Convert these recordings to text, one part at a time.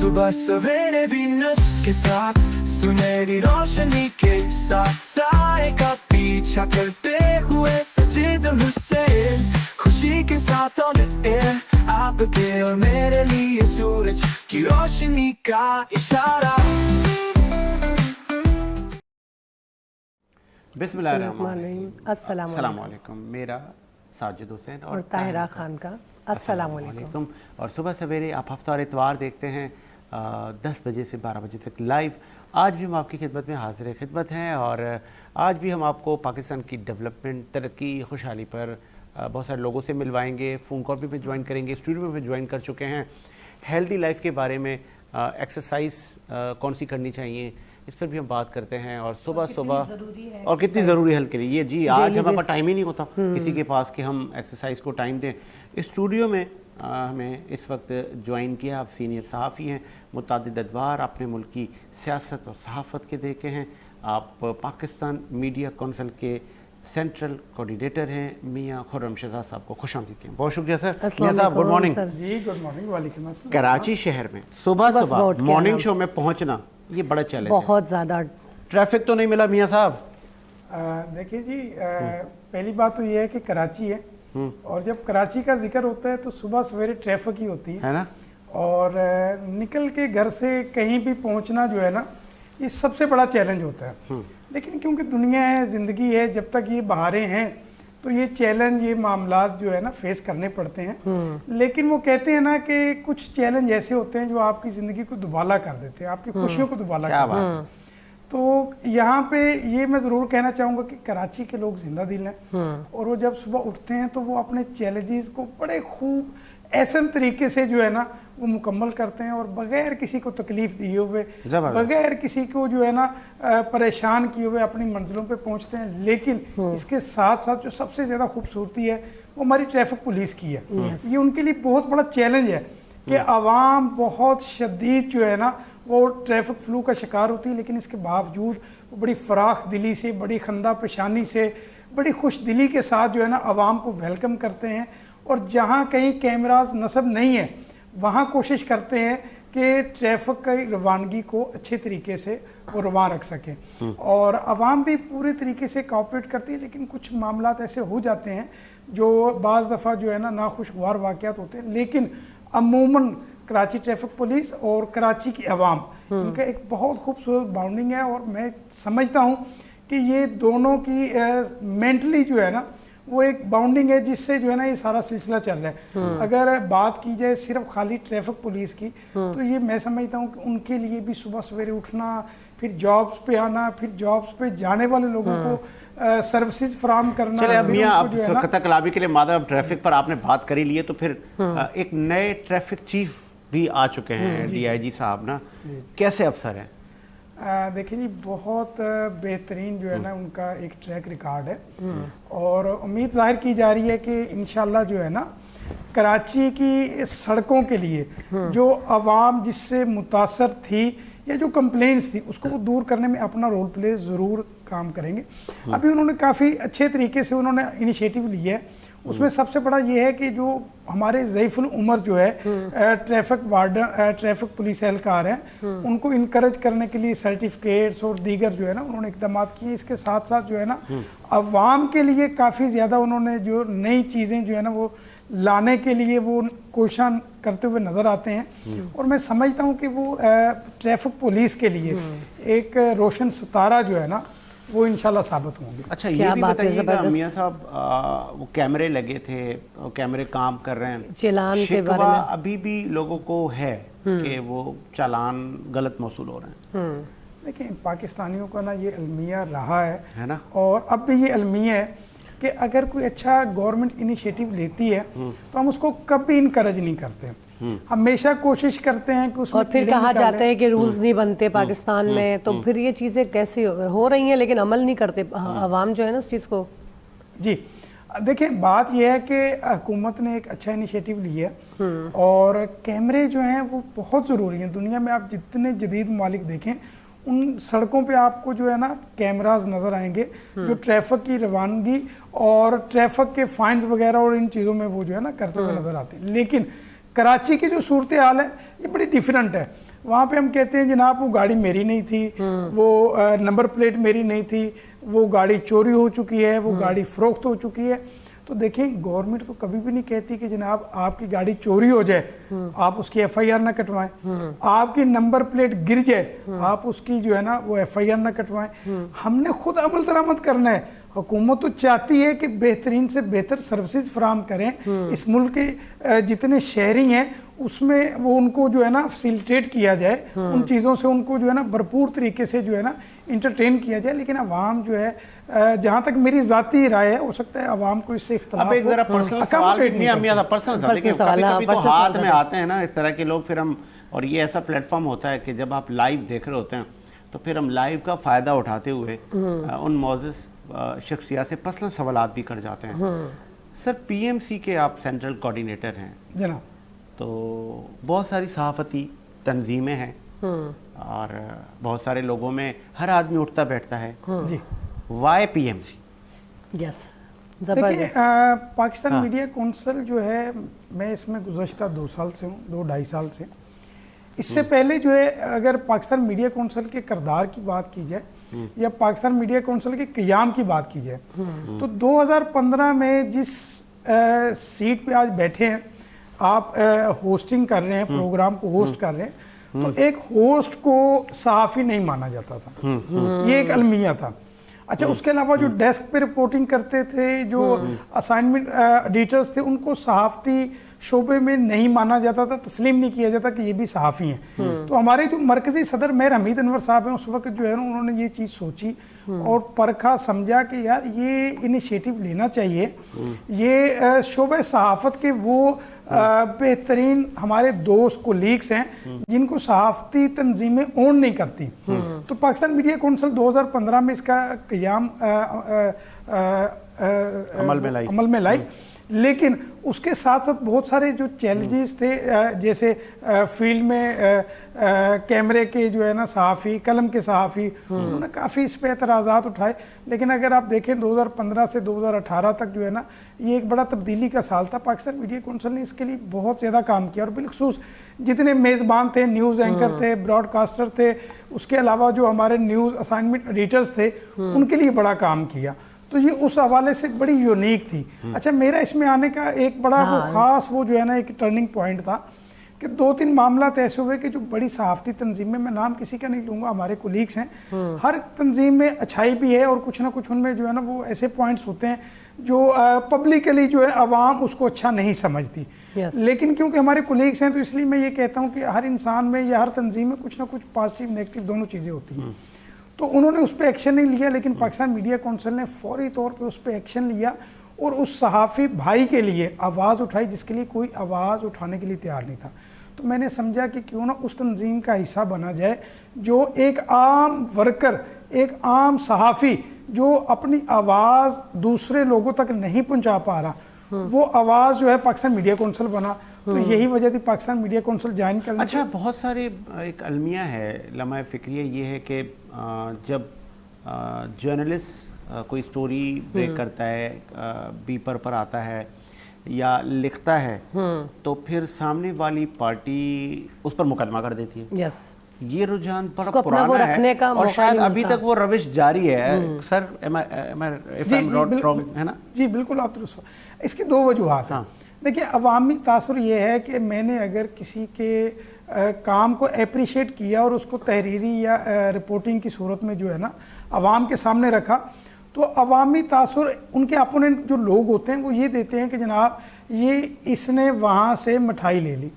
صبح سویرے وینس کے ساتھ سنہری روشنی کے ساتھ سائے کا پیچھا کرتے ہوئے سجید حسین خوشی کے ساتھ آن ایئر آپ کے اور میرے لیے سورج کی روشنی کا اشارہ. بسم اللہ الرحمن الرحیم. السلام علیکم. میرا ساجد حسین اور طاہرہ خان کا السلام علیکم. اور صبح سویرے آپ ہفتہ اور اتوار دیکھتے ہیں 10 بجے سے 12 بجے تک لائیو. آج بھی ہم آپ کی خدمت میں حاضر خدمت ہیں اور آج بھی ہم آپ کو پاکستان کی ڈیولپمنٹ، ترقی، خوشحالی پر بہت سارے لوگوں سے ملوائیں گے. فون کال بھی جوائن کریں گے، اسٹوڈیو میں بھی جوائن کر چکے ہیں. ہیلدی لائف کے بارے میں ایکسرسائز کون سی کرنی چاہیے اس پر بھی ہم بات کرتے ہیں. اور صبح اور کتنی ضروری ہے ہیلتھ کے لیے. یہ جی آج ہمارے پاس ٹائم ہی نہیں ہوتا کسی کے پاس کہ ہم ایکسرسائز کو ٹائم دیں. اسٹوڈیو میں ہمیں اس وقت جوائن کیا. آپ سینئر صحافی ہیں، متعدد ادوار اپنے ملک کی سیاست اور صحافت کے دیکھے ہیں. آپ پاکستان میڈیا کونسل کے سینٹرل کوآرڈینیٹر ہیں. میاں خرم شہزاد صاحب کو خوش آمدید کہیں. بہت شکریہ سر. میاں صاحب گڈ مارننگ. جی گڈ مارننگ. وعلیکم السلام. کراچی شہر میں صبح مارننگ شو میں پہنچنا یہ بڑا چیلنج ہے. بہت زیادہ ٹریفک تو نہیں ملا میاں صاحب؟ دیکھیے جی، پہلی بات تو یہ ہے کہ کراچی ہے اور جب کراچی کا ذکر ہوتا ہے تو صبح سویرے ٹریفک ہی ہوتی ہے نا. اور نکل کے گھر سے کہیں بھی پہنچنا جو ہے نا یہ سب سے بڑا چیلنج ہوتا ہے. لیکن کیونکہ دنیا ہے، زندگی ہے، جب تک یہ بہاریں ہیں تو یہ چیلنج، یہ معاملات جو ہے نا فیس کرنے پڑتے ہیں. لیکن وہ کہتے ہیں نا کہ کچھ چیلنج ایسے ہوتے ہیں جو آپ کی زندگی کو دوبالا کر دیتے ہیں، آپ کی خوشیوں کو دوبالا کر دیتے ہیں. تو یہاں پہ یہ میں ضرور کہنا چاہوں گا کہ کراچی کے لوگ زندہ دل ہیں اور وہ جب صبح اٹھتے ہیں تو وہ اپنے چیلنجز کو بڑے خوب احسن طریقے سے جو ہے نا وہ مکمل کرتے ہیں اور بغیر کسی کو تکلیف دیے ہوئے، بغیر کسی کو جو ہے نا پریشان کیے ہوئے اپنی منزلوں پہ پہنچتے ہیں. لیکن اس کے ساتھ ساتھ جو سب سے زیادہ خوبصورتی ہے وہ ہماری ٹریفک پولیس کی ہے. یہ ان کے لیے بہت بڑا چیلنج ہے کہ عوام بہت شدید جو ہے نا وہ ٹریفک فلو کا شکار ہوتی ہے، لیکن اس کے باوجود وہ بڑی فراخ دلی سے، بڑی خندہ پیشانی سے، بڑی خوش دلی کے ساتھ جو ہے نا عوام کو ویلکم کرتے ہیں. اور جہاں کہیں کیمراز نصب نہیں ہیں وہاں کوشش کرتے ہیں کہ ٹریفک کی روانگی کو اچھے طریقے سے وہ رواں رکھ سکیں. اور عوام بھی پورے طریقے سے کوآپریٹ کرتی ہے، لیکن کچھ معاملات ایسے ہو جاتے ہیں جو بعض دفعہ جو ہے نا ناخوشگوار واقعات ہوتے ہیں. لیکن عموماً کراچی ٹریفک پولیس اور کراچی کی عوام ان کا ایک بہت خوبصورت باؤنڈنگ ہے. اور میں سمجھتا ہوں کہ یہ دونوں کی مینٹلی جو ہے نا وہ ایک باؤنڈنگ ہے جس سے جو ہے نا یہ سارا سلسلہ چل رہا ہے. اگر بات کی جائے صرف خالی ٹریفک پولیس کی تو یہ میں سمجھتا ہوں کہ ان کے لیے بھی صبح سویرے اٹھنا، پھر جابز پہ آنا، پھر جابز پہ جانے والے لوگوں کو سروسز فراہم کرنا. چلے اب میاں آپ کتکلابی کے لیے مادر اب ٹریفک پر آپ نے بات کری لی ہے تو پھر ایک نئے ٹریفک چیف بھی آ چکے ہیں، ڈی آئی جی صاحب نا. کیسے افسر ہیں؟ دیکھیں جی بہت بہترین جو ہے نا ان کا ایک ٹریک ریکارڈ ہے اور امید ظاہر کی جا رہی ہے کہ انشاءاللہ جو ہے نا کراچی کی سڑکوں کے لیے جو عوام جس سے متاثر تھی یا جو کمپلینس تھی اس کو وہ دور کرنے میں اپنا رول پلے ضرور کام کریں گے. ابھی انہوں نے کافی اچھے طریقے سے انہوں نے انیشیٹو لی ہے. اس میں سب سے بڑا یہ ہے کہ جو ہمارے ضعیف العمر جو ہے ٹریفک وارڈن، ٹریفک پولیس اہلکار ہیں، ان کو انکریج کرنے کے لیے سرٹیفکیٹس اور دیگر جو ہے نا انہوں نے اقدامات کیے. اس کے ساتھ ساتھ جو ہے نا عوام کے لیے کافی زیادہ انہوں نے جو نئی چیزیں جو ہے نا وہ لانے کے لیے وہ کوشاں کرتے ہوئے نظر آتے ہیں. اور میں سمجھتا ہوں کہ وہ ٹریفک پولیس کے لیے ایک روشن ستارہ جو ہے نا وہ انشاءاللہ ثابت ہوں گے. اچھا یہ بھی بتائیے گا میاں صاحب، وہ کیمرے لگے تھے، کیمرے کام کر رہے ہیں، چلان کے بارے میں ابھی بھی لوگوں کو ہے کہ وہ چالان غلط موصول ہو رہے ہیں؟ دیکھیں پاکستانیوں کا نا یہ المیہ رہا ہے نا اور اب بھی یہ المیہ ہے کہ اگر کوئی اچھا گورنمنٹ انیشیٹو لیتی ہے تو ہم اس کو کبھی انکریج نہیں کرتے. ہمیشہ کوشش کرتے ہیں کہ اس اور پھر کہا جاتا ہے کہ رولز نہیں بنتے پاکستان میں، تو پھر یہ چیزیں کیسی ہو رہی ہیں لیکن عمل نہیں کرتے عوام جو ہے نا اس چیز کو. جی دیکھیں بات یہ ہے کہ حکومت نے ایک اچھا انیشیٹو لی ہے اور کیمرے جو ہیں وہ بہت ضروری ہیں. دنیا میں آپ جتنے جدید ممالک دیکھیں ان سڑکوں پہ آپ کو جو ہے نا کیمراز نظر آئیں گے جو ٹریفک کی روانگی اور ٹریفک کے فائنز وغیرہ اور ان چیزوں میں وہ جو ہے نا کرتے ہوئے نظر آتے ہیں. لیکن کراچی کی جو صورتحال ہے یہ بڑی ڈیفرنٹ ہے. वहाँ पे हम कहते हैं जनाब वो गाड़ी मेरी नहीं थी, वो नंबर प्लेट मेरी नहीं थी, वो गाड़ी चोरी हो चुकी है, वो गाड़ी फरोख्त हो चुकी है। तो देखिए गवर्नमेंट तो कभी भी नहीं कहती कि जनाब आपकी गाड़ी चोरी हो जाए आप उसकी FIR ना कटवाएं, आपकी नंबर प्लेट गिर जाए आप उसकी जो है ना वो FIR ना कटवाएं। हमने खुद अमल दरामद करना है। हुकूमत तो चाहती है कि बेहतरीन से बेहतर सर्विसेज फराम करें, इस मुल्क के जितने शहरी हैं उसमें वो उनको जो है ना फैसिलिटेट किया जाए, उन चीज़ों से उनको जो है ना भरपूर तरीके से जो है ना इंटरटेन किया जाए। लेकिन अवाम जो है जहाँ तक मेरी ज़ाती राय है, हो सकता है अवाम को इससे इख्तिलाफ अब एक जरा पर्सनल सवाल भी नहीं, हम ज़्यादा पर्सनल सवाल, देखिए कभी-कभी तो हाथ में आते हैं ना इस तरह के लोग, फिर हम, और ये ऐसा प्लेटफॉर्म होता है कि जब आप लाइव देख रहे होते हैं तो फिर हम लाइव का फ़ायदा उठाते हुए उन मौजूद शख्सियत से पर्सनल सवालात भी कर जाते हैं। सर PMC के आप सेंट्रल कोऑर्डिनेटर हैं जनाब, तो बहुत सारी सहाफ़ती तंजीमें हैं और बहुत सारे लोगों में हर आदमी उठता बैठता है, जी वाई PMC? यस, देखिए पाकिस्तान मीडिया काउंसिल जो है, मैं इसमें गुज़श्ता 2 साल से हूँ, 2-2.5 साल से। इससे पहले जो है अगर पाकिस्तान मीडिया काउंसिल के किरदार की बात की जाए या पाकिस्तान मीडिया काउंसिल के क़याम की बात की जाए तो 2015 में जिस सीट पे आज बैठे हैं आप, होस्टिंग कर रहे हैं, प्रोग्राम को होस्ट कर रहे हैं, तो एक होस्ट को सहाफ़ी नहीं माना जाता था, ये एक अलमिया था। अच्छा, उसके अलावा जो डेस्क पे रिपोर्टिंग करते थे, जो असाइनमेंट एडिटर्स थे, उनको सहाफ़ती शोबे में नहीं माना जाता था, तस्लीम नहीं किया जाता कि ये भी सहाफ़ी हैं। तो हमारे जो मरकज़ी सदर मेहर हमीद अनवर साहब हैं, उस वक्त जो है ना उन्होंने ये चीज़ सोची और परखा, समझा कि यार ये इनिशिएटिव लेना चाहिए। ये शोबे सहाफ़त के वो बेहतरीन हमारे दोस्त कोलीग्स हैं जिनको सहाफ़ती तंजीमें ओन नहीं करती। तो पाकिस्तान मीडिया काउंसिल 2015 में इसका क़याम अमल में लाई, लेकिन उसके साथ साथ बहुत सारे जो चैलेंजेस थे, जैसे फील्ड में कैमरे के जो है ना सहाफ़ी, कलम के सहाफ़ी, उन्होंने काफ़ी इस पे एतराज़ात उठाए। लेकिन अगर आप देखें 2015 से 2018 तक जो है ना ये एक बड़ा तब्दीली का साल था। पाकिस्तान मीडिया काउंसिल ने इसके लिए बहुत ज़्यादा काम किया और बिलखसूस जितने मेज़बान थे, न्यूज़ एंकर थे, ब्रॉडकास्टर थे, उसके अलावा जो हमारे न्यूज़ असाइनमेंट एडिटर्स थे, उनके लिए बड़ा काम किया। तो ये उस हवाले से बड़ी यूनिक थी। अच्छा, मेरा इसमें आने का एक बड़ा वो ख़ास वो जो है ना एक टर्निंग पॉइंट था कि 2-3 मामला ऐसे हुए कि जो बड़ी सहाफ़ती तंजीमें, मैं नाम किसी का नहीं लूँगा, हमारे कोलीग्स हैं, हर तंजीम में अच्छाई भी है और कुछ ना कुछ उनमें जो है ना वो ऐसे पॉइंट्स होते हैं जो पब्लिकली जो है आवाम उसको अच्छा नहीं समझती। लेकिन क्योंकि हमारे कोलीग्स हैं तो इसलिए मैं ये कहता हूँ कि हर इंसान में या हर तंजीम में कुछ ना कुछ पॉजिटिव नेगेटिव दोनों चीज़ें होती हैं। तो उन्होंने उस पर एक्शन नहीं लिया, लेकिन पाकिस्तान मीडिया काउंसिल ने फौरी तौर पे उस पर एक्शन लिया और उस सहाफ़ी भाई के लिए आवाज़ उठाई जिसके लिए कोई आवाज़ उठाने के लिए तैयार नहीं था। तो मैंने समझा कि क्यों ना उस तंजीम का हिस्सा बना जाए जो एक आम वर्कर, एक आम सहाफ़ी जो अपनी आवाज़ दूसरे लोगों तक नहीं पहुँचा पा रहा, वो आवाज़ जो है पाकिस्तान मीडिया काउंसिल बना। तो यही वजह थी पाकिस्तान मीडिया काउंसिल ज्वाइन करने। अच्छा, बहुत सारे एक अलमिया है, लम्हा फ़िक्रिया ये है कि जब जर्नलिस्ट कोई स्टोरी ब्रेक करता है, बीपर पर आता है या लिखता है, तो फिर सामने वाली पार्टी उस पर मुकदमा कर देती है। यस, ये रुझान बड़ा पुराना है और शायद अभी तक वो रविश जारी है। सर, है ना? जी बिल्कुल, आप दुरुस्त। इसकी 2 वजूहात हैं। देखिए, अवामी तासुर ये है कि मैंने अगर किसी के काम को अप्रिशिएट किया और उसको तहरीरी या रिपोर्टिंग की सूरत में जो है ना अवाम के सामने रखा, तो अवामी तासुर उनके अपोनेंट जो लोग होते हैं वो ये देते हैं कि जनाब ये इसने वहाँ से मिठाई ले ली,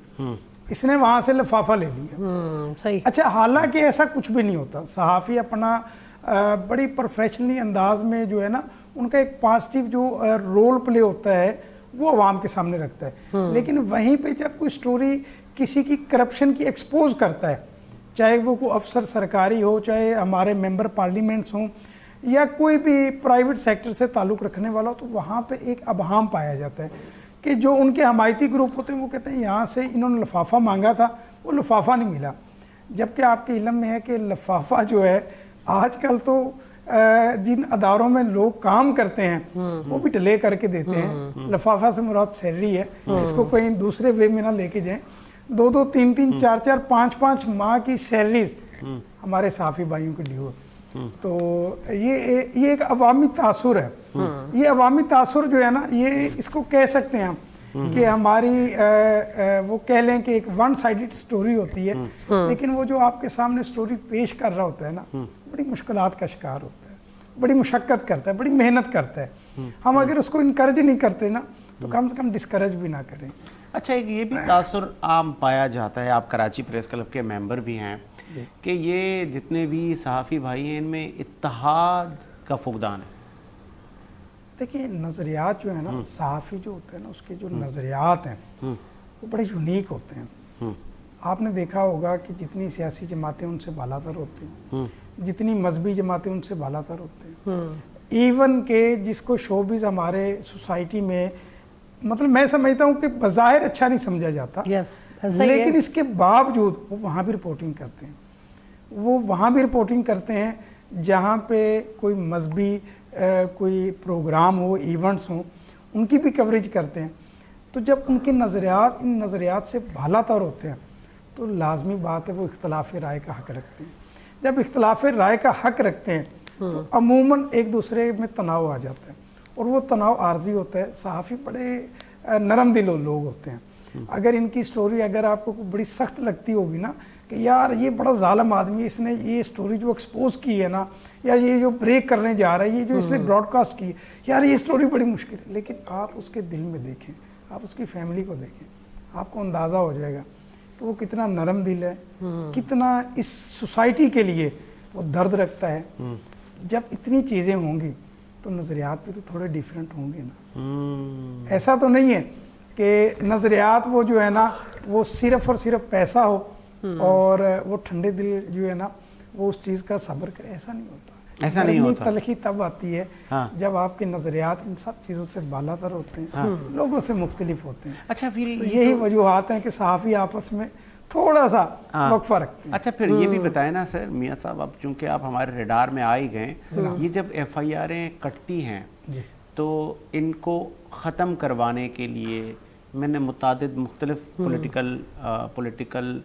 इसने वहाँ से लिफाफा ले लिया। सही। अच्छा, हालांकि ऐसा कुछ भी नहीं होता। सहाफ़ी अपना बड़ी प्रोफेशनली अंदाज में जो है ना उनका एक पॉजिटिव जो रोल प्ले होता है वो आवाम के सामने रखता है। लेकिन वहीं पे जब कोई स्टोरी किसी की करप्शन की एक्सपोज करता है, चाहे वो कोई अफसर सरकारी हो, चाहे हमारे मेंबर पार्लियामेंट्स हों या कोई भी प्राइवेट सेक्टर से ताल्लुक़ रखने वाला हो, तो वहाँ पे एक अबहाम पाया जाता है कि जो उनके हमायती ग्रुप होते हैं वो कहते हैं यहाँ से इन्होंने लिफाफा मांगा था, वो लिफाफा नहीं मिला। जबकि आपके इल्म में है कि लिफाफा जो है आजकल तो जिन अदारों में लोग काम करते हैं वो भी डिले करके देते हैं। लिफाफा से मुराद सैलरी है, इसको कोई दूसरे वे में ना लेके जाएं। 2-2, 3-3, 4-4, 5-5 माह की सैलरीज हमारे सहाफ़ी भाइयों को ड्यू है। तो ये एक अवामी तासुर है। ये अवामी तासुर जो है ना, ये इसको कह सकते हैं हम कि हमारी वो कह लें कि एक वन साइडेड स्टोरी होती है, लेकिन वो जो आपके सामने स्टोरी पेश कर रहा होता है ना, बड़ी मुश्किलात का शिकार होता है, बड़ी मुशक्क़त करता है, बड़ी मेहनत करता है। हम अगर उसको इनकरेज नहीं करते ना, तो कम से कम डिस्करेज भी ना करें। अच्छा, एक ये भी तासुर आम पाया जाता है, आप कराची प्रेस क्लब के मेंबर भी हैं, कि ये जितने भी सहाफ़ी भाई हैं इनमें इत्तेहाद का फुकदान है। देखिए, नज़रियात जो है ना, सहाफ़ी जो होते हैं ना, उसके जो नज़रियात हैं वो बड़े यूनिक होते हैं। आपने देखा होगा कि जितनी सियासी जमातें उनसे बालातर होती हैं, जितनी मजहबी जमातें उनसे बालातर होते हैं, इवन के जिसको शोबिज़ हमारे सोसाइटी में, मतलब मैं समझता हूँ कि बज़ाहिर अच्छा नहीं समझा जाता, लेकिन इसके बावजूद वो वहाँ भी रिपोर्टिंग करते हैं। वो वहाँ भी रिपोर्टिंग करते हैं जहाँ पे कोई मजहबी कोई प्रोग्राम हो, इवेंट्स हो, उनकी भी कवरेज करते हैं। तो जब उनके नज़रियात इन नज़रियात से बालातर होते हैं, तो लाजमी बात है वो इख्तलाफ राय का हक़ रखते हैं। जब इख्तलाफ राय का हक़ रखते हैं तो अमूमन एक दूसरे में तनाव आ जाता है, और वो तनाव आर्जी होता है। सहाफ़ी बड़े नरम दिल लोग होते हैं। अगर इनकी स्टोरी अगर आपको बड़ी सख्त लगती होगी ना, कि यार ये बड़ा ज़ालिम आदमी है, इसने ये स्टोरी जो एक्सपोज की है ना, या ये जो ब्रेक करने जा रहा है, ये जो इसने ब्रॉडकास्ट की है, यार ये स्टोरी बड़ी मुश्किल है। लेकिन आप उसके दिल में देखें, आप उसकी फैमिली को देखें, आपको अंदाज़ा हो जाएगा कि वो कितना नरम दिल है, कितना इस सोसाइटी के लिए वो दर्द रखता है। जब इतनी चीज़ें होंगी तो नज़रियात भी तो थोड़े डिफरेंट होंगे ना। ऐसा तो नहीं है कि नज़रियात वो जो है ना, वो सिर्फ़ और सिर्फ पैसा हो और वो ठंडे दिल जो है ना वो उस चीज़ का सब्र करे, ऐसा नहीं होता। ऐसा नहीं होता। तलखी तब आती है जब आपके नज़रियात इन सब चीज़ों से बालातर होते हैं, लोगों से मुख्तलिफ होते हैं। अच्छा, फिर तो यही वजूहात हैं कि सहाफ़ी आपस में थोड़ा सा वक्फा रखते हैं। अच्छा, फिर ये भी बताएं ना सर, मियाँ साहब, अब चूँकि आप हमारे रेडार में आ ही गए, ये जब FIR'ें कटती हैं तो इनको ख़त्म करवाने के लिए मैंने मुतादिद मुख्तलिफ पॉलिटिकल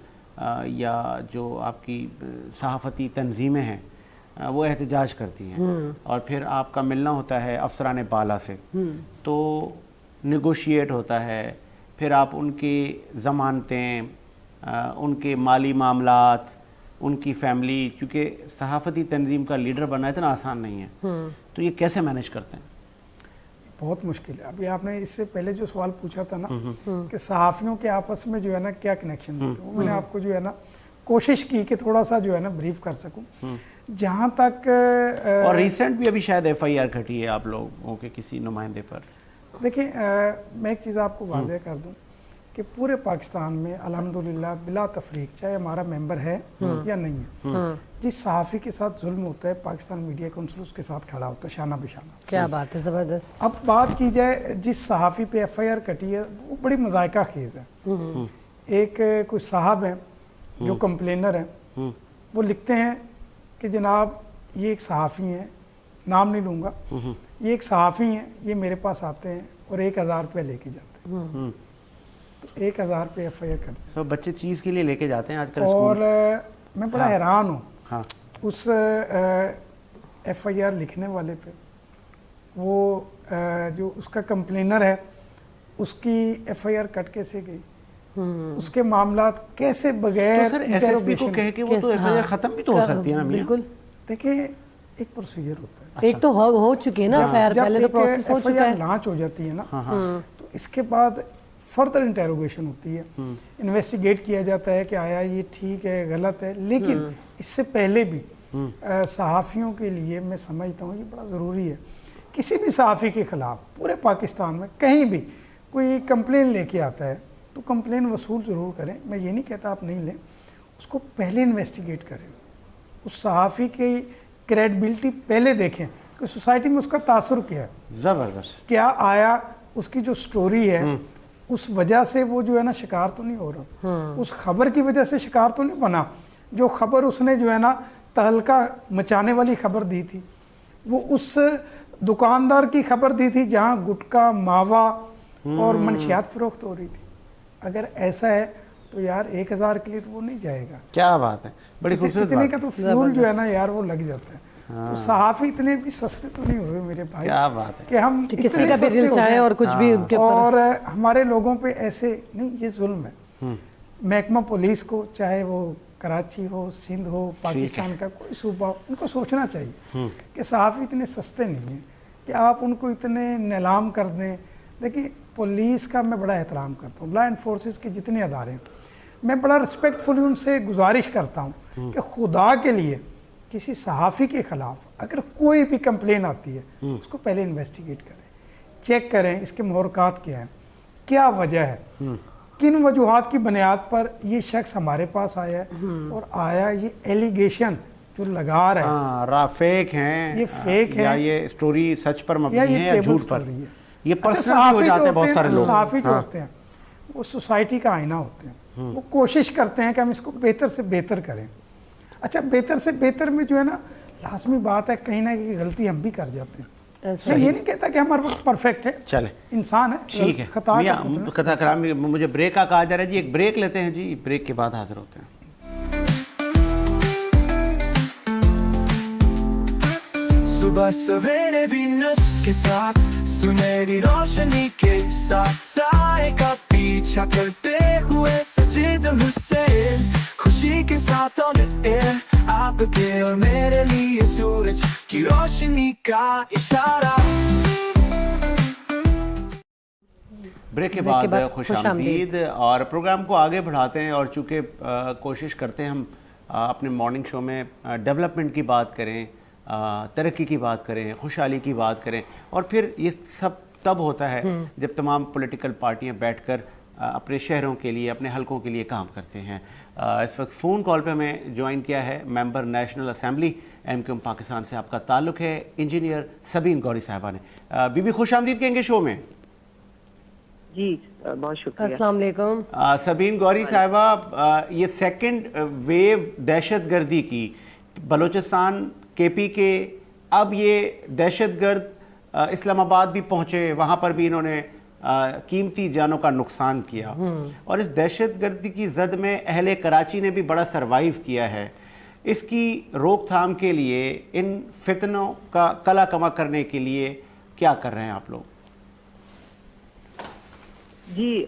या जो आपकी सहाफ़ती तंजीमें हैं वो एहतजाज करती हैं, और फिर आपका मिलना होता है अफसरान बाला से, तो नेगोशिएट होता है, फिर आप उनकी ज़मानतें, उनके माली मामलात, उनकी फैमिली, चूँकि सहाफ़ती तंजीम का लीडर बनना इतना आसान नहीं है, तो ये कैसे मैनेज करते हैं? बहुत मुश्किल है। अभी आपने इससे पहले जो सवाल पूछा था ना कि सहाफ़ियों के आपस में जो है ना क्या कनेक्शन होते हैं, वो मैंने आपको जो है ना कोशिश की कि थोड़ा सा जो है ना ब्रीफ कर सकूं। जहां तक और रिसेंट भी अभी शायद FIR घटी है आप लोगों के किसी नुमाइंदे पर। देखिए, मैं एक चीज़ आपको वाज़ेह कर दूं कि पूरे पाकिस्तान में अल्हम्दुलिल्लाह बिला तफरीक, चाहे हमारा मेंबर है या नहीं है, जिस सहाफ़ी के साथ जुल्म होता है पाकिस्तान मीडिया काउंसिल उसके साथ खड़ा होता है शाना बिशाना। क्या बात है, ज़बरदस्त। अब बात की जाए जिस सहाफ़ी पे FIR कटी है, वो बड़ी मज़ायका खेज़ है। एक कुछ साहब हैं जो कंप्लेनर हैं, वो लिखते हैं कि जनाब ये एक सहाफ़ी हैं, नाम नहीं लूँगा, ये एक सहाफ़ी हैं, ये मेरे पास आते हैं और 1000 रुपये लेके जाते हैं। तो 1000 रुपये FIR करते हैं। तो बच्चे चीज़ के लिए लेके जाते हैं आजकल और मैं बड़ा हैरान हूँ उस FIR लिखने वाले पे। वो जो उसका कंप्लेनर है उसकी FIR कट कैसे गई, उसके मामलात कैसे बगैर तो सर SSP को कह के वो तो FIR ख़त्म भी तो हो सकती है ना। बिल्कुल, देखिए एक प्रोसीजर होता है। एक तो हो चुकी है ना FIR, पहले तो प्रोसेस हो चुका है, लॉन्च हो जाती है ना, तो इसके बाद फर्दर इंटेरोगेशन होती है, इन्वेस्टिगेट किया जाता है कि आया ये ठीक है गलत है। लेकिन इससे पहले भी सहाफ़ियों के लिए मैं समझता हूँ ये बड़ा ज़रूरी है, किसी भी सहाफ़ी के ख़िलाफ़ पूरे पाकिस्तान में कहीं भी कोई कंप्लेन लेके आता है तो कंप्लेन वसूल ज़रूर करें। मैं ये नहीं कहता आप नहीं लें, उसको पहले इन्वेस्टिगेट करें, उस सहाफ़ी की क्रेडिबिलिटी पहले देखें कि सोसाइटी में उसका तासुर क्या है, ज़बरदस्त क्या आया, उसकी जो स्टोरी है उस वजह से वो जो है ना शिकार तो नहीं हो रहा, उस खबर की वजह से शिकार तो नहीं बना। जो खबर उसने जो है ना तहलका मचाने वाली खबर दी थी, वो उस दुकानदार की खबर दी थी जहां गुटखा, मावा और मनशियात फरोख्त हो रही थी। अगर ऐसा है तो यार 1000 के लिए तो वो नहीं जाएगा। क्या बात है, बड़ी खूबसूरत इतने बात का तो फ्यूल जो है ना यार वो लग जाता है। तो सहाफ़ी इतने भी सस्ते तो नहीं हुए मेरे भाई, क्या बात है कि हम कि किसी इतने का भी सस्ते दिल हो चाहे जाएं। और कुछ भी उनके और हमारे लोगों पे ऐसे नहीं, ये जुल्म है। महकमा पुलिस को, चाहे वो कराची हो, सिंध हो, पाकिस्तान का कोई सूबा हो, उनको सोचना चाहिए कि सहाफ़ी इतने सस्ते नहीं हैं कि आप उनको इतने नीलाम कर दें। देखिए पुलिस का मैं बड़ा एहतराम करता हूँ, लॉ एंड फोर्सेस के जितने अदारे हैं, मैं बड़ा रिस्पेक्टफुली उनसे गुजारिश करता हूँ कि खुदा के लिए किसी सहाफ़ी के ख़िलाफ़ अगर कोई भी कंप्लेन आती है उसको पहले इन्वेस्टिगेट करें, चेक करें इसके मुहरकात क्या हैं, क्या वजह है, किन वजूहात की बुनियाद पर ये शख्स हमारे पास आया है, और आया ये एलिगेशन जो लगा रहा है फेक हैं, ये फेक या है, ये स्टोरी सच पर मबनी या ये है या टेबल झूठ पर, स्टोरी है। ये अच्छा, पर्सनल हो जाते हैं बहुत सारे लोग। सहाफ़ी जो होते हैं वो सोसाइटी का आईना होते हैं, वो कोशिश करते हैं कि हम इसको बेहतर से बेहतर करें। अच्छा, बेहतर से बेहतर में जो है ना, लाजमी बात है कहीं ना कहीं गलती हम भी कर जाते हैं। मैं ये नहीं कहता कि हमारा वक्त परफेक्ट है, चले इंसान है, ठीक है। खता मियां, करते हैं। कथा कराम मुझे ब्रेक का कहा जा रहा है जी, एक ब्रेक लेते हैं जी, ब्रेक के बाद हाजिर होते हैं। सुबह सवेरे वीनस के साथ, सुनहरी रोशनी के साथ, साए का पीछा करते हुए सजीद हुसैन, खुशी के साथ ऑन एयर, आपके और मेरे लिए सूरज की रोशनी का इशारा। ब्रेक के बाद खुशामदीद, और प्रोग्राम को आगे बढ़ाते हैं, और चूँकि कोशिश करते हैं हम अपने मॉर्निंग शो में डेवलपमेंट की बात करें, तरक्की की बात करें, खुशहाली की बात करें, और फिर ये सब तब होता है जब तमाम पॉलिटिकल पार्टियां बैठकर अपने शहरों के लिए, अपने हलकों के लिए काम करते हैं। इस वक्त फ़ोन कॉल पे हमें ज्वाइन किया है member national assembly MQM Pakistan से, आपका ताल्लुक़ है इंजीनियर सबीन गौरी साहिबा ने। बीबी खुश आमदीद कहेंगे शो में। जी बहुत शुक्रिया। अस्सलाम वालेकुम। सबीन गौरी साहिबा, ये सेकंड वेव दहशतगर्दी की बलूचिस्तान KP के, अब ये दहशतगर्द इस्लामाबाद भी पहुँचे, वहाँ पर भी इन्होंने कीमती जानों का नुकसान किया, और इस दहशतगर्दी की जद में अहले कराची ने भी बड़ा सरवाइव किया है। इसकी रोकथाम के लिए, इन फितनों का कला कमा करने के लिए क्या कर रहे हैं आप लोग? जी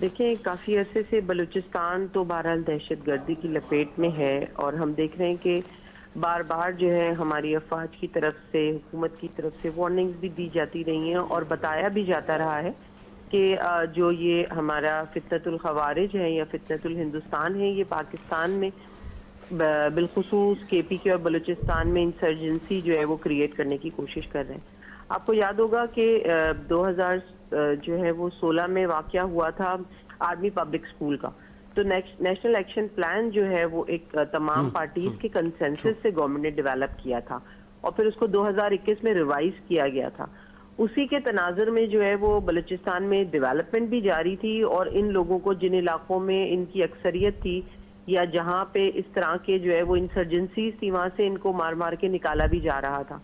देखें, काफ़ी अरसे से बलूचिस्तान तो बहरहाल दहशतगर्दी की लपेट में है, और हम देख रहे हैं कि बार बार जो है हमारी अफवाज की तरफ से, हुकूमत की तरफ से वार्निंग्स भी दी जाती रही हैं, और बताया भी जाता रहा है कि जो ये हमारा फितनतुल खवारिज है या फितनतुल हिंदुस्तान है, ये पाकिस्तान में बिलखुसूस KP के और बलूचिस्तान में इंसर्जेंसी जो है वो क्रिएट करने की कोशिश कर रहे हैं। आपको याद होगा कि 2016 में वाक़या हुआ था आर्मी पब्लिक स्कूल का, तो नेशनल एक्शन प्लान जो है वो एक तमाम पार्टीज के कंसेंसस से गवर्नमेंट ने डेवलप किया था, और फिर उसको 2021 में रिवाइज किया गया था। उसी के तनाजुर में जो है वो बलूचिस्तान में डेवलपमेंट भी जारी थी, और इन लोगों को जिन इलाकों में इनकी अक्सरियत थी या जहाँ पे इस तरह के जो है वो इंसर्जेंसीज थी, वहाँ से इनको मार मार के निकाला भी जा रहा था।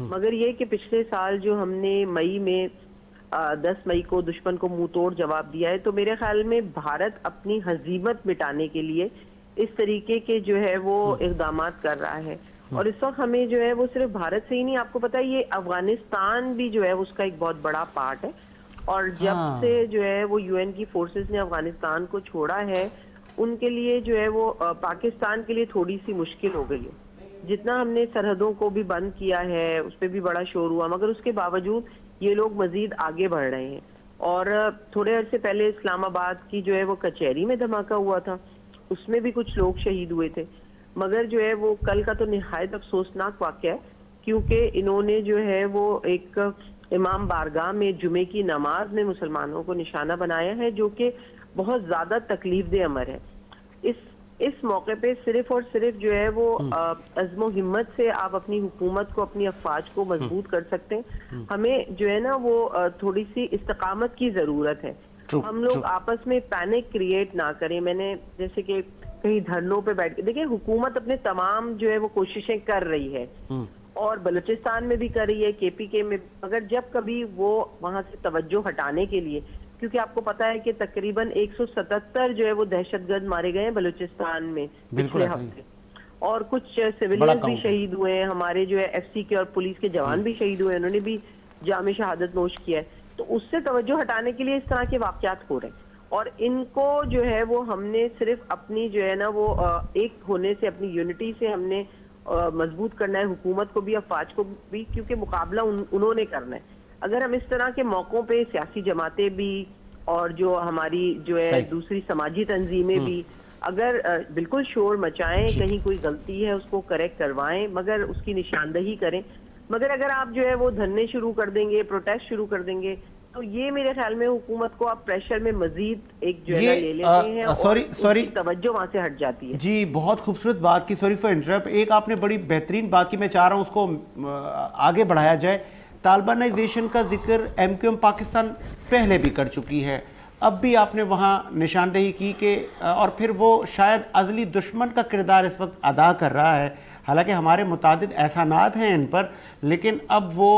मगर ये कि पिछले साल जो हमने मई में 10 मई को दुश्मन को मुंह तोड़ जवाब दिया है, तो मेरे ख्याल में भारत अपनी हजीमत मिटाने के लिए इस तरीके के जो है वो इक़दामात कर रहा है। और इस वक्त हमें जो है वो सिर्फ भारत से ही नहीं, आपको पता है ये अफगानिस्तान भी जो है उसका एक बहुत बड़ा पार्ट है, और जब से जो है वो UN की फोर्सेस ने अफगानिस्तान को छोड़ा है, उनके लिए जो है वो पाकिस्तान के लिए थोड़ी सी मुश्किल हो गई है। जितना हमने सरहदों को भी बंद किया है, उस पर भी बड़ा शोर हुआ, मगर उसके बावजूद ये लोग मजीद आगे बढ़ रहे हैं। और थोड़े अरसे पहले इस्लामाबाद की जो है वो कचहरी में धमाका हुआ था, उसमें भी कुछ लोग शहीद हुए थे। मगर जो है वो कल का तो निहायत अफसोसनाक वाक़या है, क्योंकि इन्होंने जो है वो एक इमाम बारगाह में जुमे की नमाज में मुसलमानों को निशाना बनाया है, जो कि बहुत ज़्यादा तकलीफ दे अमर है। इस मौके पे सिर्फ और सिर्फ जो है वो अज़्म व हिम्मत से आप अपनी हुकूमत को, अपनी अफवाज को मजबूत कर सकते हैं। हमें जो है ना वो थोड़ी सी इस्तकामत की ज़रूरत है। हम लोग आपस में पैनिक क्रिएट ना करें। मैंने जैसे कि कहीं धरनों पे बैठ के देखिए, हुकूमत अपने तमाम जो है वो कोशिशें कर रही है, और बलूचिस्तान में भी कर रही है, KPK में, मगर जब कभी वो वहाँ से तवज्जो हटाने के लिए کیونکہ آپ کو پتا ہے کہ تقریباً 177 جو ہے وہ دہشت گرد مارے گئے ہیں بلوچستان میں پچھلے ہفتے، اور کچھ سویلینز بھی شہید ہوئے ہیں، ہمارے جو ہے ایف سی کے اور پولیس کے جوان بھی شہید ہوئے ہیں، انہوں نے بھی جام شہادت نوش کیا ہے. تو اس سے توجہ ہٹانے کے لیے اس طرح کے واقعات ہو رہے ہیں، اور ان کو جو ہے وہ ہم نے صرف اپنی جو ہے نا وہ ایک ہونے سے، اپنی یونٹی سے ہم نے مضبوط کرنا ہے، حکومت کو بھی، افواج کو بھی، کیونکہ مقابلہ انہوں نے کرنا ہے. اگر ہم اس طرح کے موقعوں پہ سیاسی جماعتیں بھی اور جو ہماری جو ہے دوسری سماجی تنظیمیں بھی اگر بالکل شور مچائیں، کہیں کوئی غلطی ہے اس کو کریکٹ کروائیں، مگر اس کی نشاندہی کریں، مگر اگر آپ جو ہے وہ دھرنے شروع کر دیں گے، پروٹیسٹ شروع کر دیں گے، تو یہ میرے خیال میں حکومت کو آپ پریشر میں مزید ایک جو ہے نا لے لیتے ہیں، اور اس کی توجہ وہاں سے ہٹ جاتی ہے. جی بہت خوبصورت بات کی، سوری فار انٹرپٹ. ایک آپ نے بڑی بہترین بات کی، میں چاہ رہا ہوں اس کو آگے بڑھایا جائے. طالبانائزیشن کا ذکر ایم کیو ایم پاکستان پہلے بھی کر چکی ہے، اب بھی آپ نے وہاں نشاندہی کی کہ اور پھر وہ شاید ازلی دشمن کا کردار اس وقت ادا کر رہا ہے. حالانکہ ہمارے متعدد احسانات ہیں ان پر، لیکن اب وہ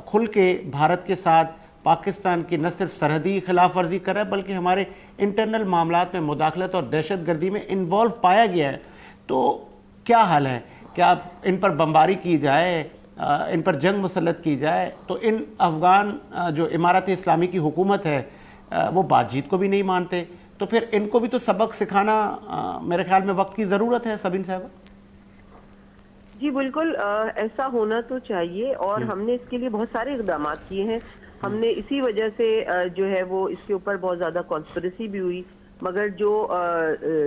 کھل کے بھارت کے ساتھ پاکستان کی نہ صرف سرحدی خلاف ورزی کر رہا ہے بلکہ ہمارے انٹرنل معاملات میں مداخلت اور دہشت گردی میں انوالو پایا گیا ہے. تو کیا حل ہے؟ کیا ان پر بمباری کی جائے، ان پر جنگ مسلط کی جائے؟ تو ان افغان جو امارت اسلامی کی حکومت ہے وہ بات چیت کو بھی نہیں مانتے، تو پھر ان کو بھی تو سبق سکھانا میرے خیال میں وقت کی ضرورت ہے. سبین صاحبہ جی بالکل ایسا ہونا تو چاہیے، اور ہم نے اس کے لیے بہت سارے اقدامات کیے ہیں. ہم نے اسی وجہ سے جو ہے وہ اس کے اوپر بہت زیادہ کانسپریسی بھی ہوئی، مگر جو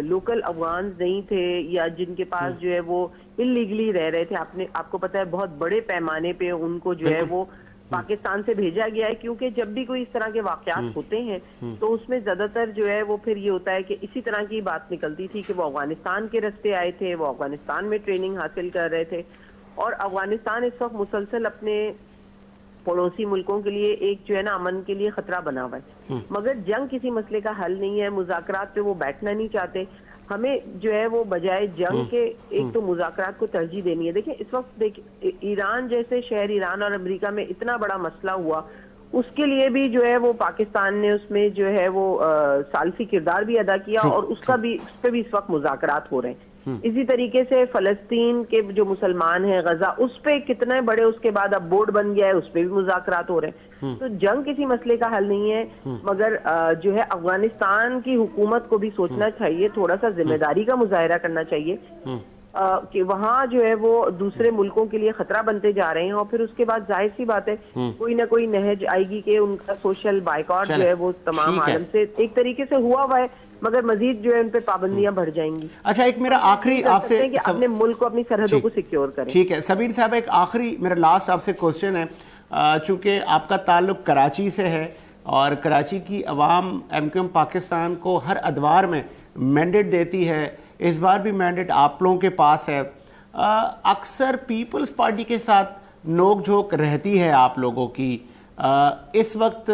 لوکل افغانز نہیں تھے یا جن کے پاس جو ہے وہ انلیگلی رہ رہے تھے، آپ کو پتہ ہے بہت بڑے پیمانے پہ ان کو جو ہے وہ پاکستان سے بھیجا گیا ہے، کیونکہ جب بھی کوئی اس طرح کے واقعات ہوتے ہیں تو اس میں زیادہ تر جو ہے وہ پھر یہ ہوتا ہے کہ اسی طرح کی بات نکلتی تھی کہ وہ افغانستان کے رستے آئے تھے، وہ افغانستان میں ٹریننگ حاصل کر رہے تھے، اور افغانستان اس وقت مسلسل اپنے پڑوسی ملکوں کے لیے ایک جو ہے نا امن کے لیے خطرہ بنا ہوا ہے. مگر جنگ کسی مسئلے کا حل نہیں ہے، مذاکرات پہ وہ بیٹھنا نہیں چاہتے. ہمیں جو ہے وہ بجائے جنگ کے ایک تو مذاکرات کو ترجیح دینی ہے. دیکھیں اس وقت ایران جیسے شہر، ایران اور امریکہ میں اتنا بڑا مسئلہ ہوا، اس کے لیے بھی جو ہے وہ پاکستان نے اس میں جو ہے وہ ثالثی کردار بھی ادا کیا، اور اس پہ بھی اس وقت مذاکرات ہو رہے ہیں. اسی طریقے سے فلسطین کے جو مسلمان ہیں، غزہ، اس پہ کتنے بڑے اس کے بعد اب بورڈ بن گیا ہے، اس پہ بھی مذاکرات ہو رہے ہیں. تو جنگ کسی مسئلے کا حل نہیں ہے، مگر جو ہے افغانستان کی حکومت کو بھی سوچنا چاہیے، تھوڑا سا ذمہ داری کا مظاہرہ کرنا چاہیے کہ وہاں جو ہے وہ دوسرے ملکوں کے لیے خطرہ بنتے جا رہے ہیں، اور پھر اس کے بعد ظاہر سی بات ہے کوئی نہ کوئی نہج آئے گی کہ ان کا سوشل بائیکاٹ جو ہے وہ تمام عالم سے ایک طریقے سے ہوا ہے، مگر مزید جو ہے ان پہ پابندیاں بڑھ جائیں گی. اچھا ایک میرا آخری آپ سے کہ اپنے ملک کو، اپنی سرحدوں کو سیکیور کریں. ٹھیک ہے سبین صاحب، ایک آخری میرا لاسٹ آپ سے کوسچن ہے. چونکہ آپ کا تعلق کراچی سے ہے اور کراچی کی عوام ایم کیو ایم پاکستان کو ہر ادوار میں مینڈیٹ دیتی ہے، اس بار بھی مینڈیٹ آپ لوگوں کے پاس ہے. اکثر پیپلز پارٹی کے ساتھ نوک جھوک رہتی ہے آپ لوگوں کی. اس وقت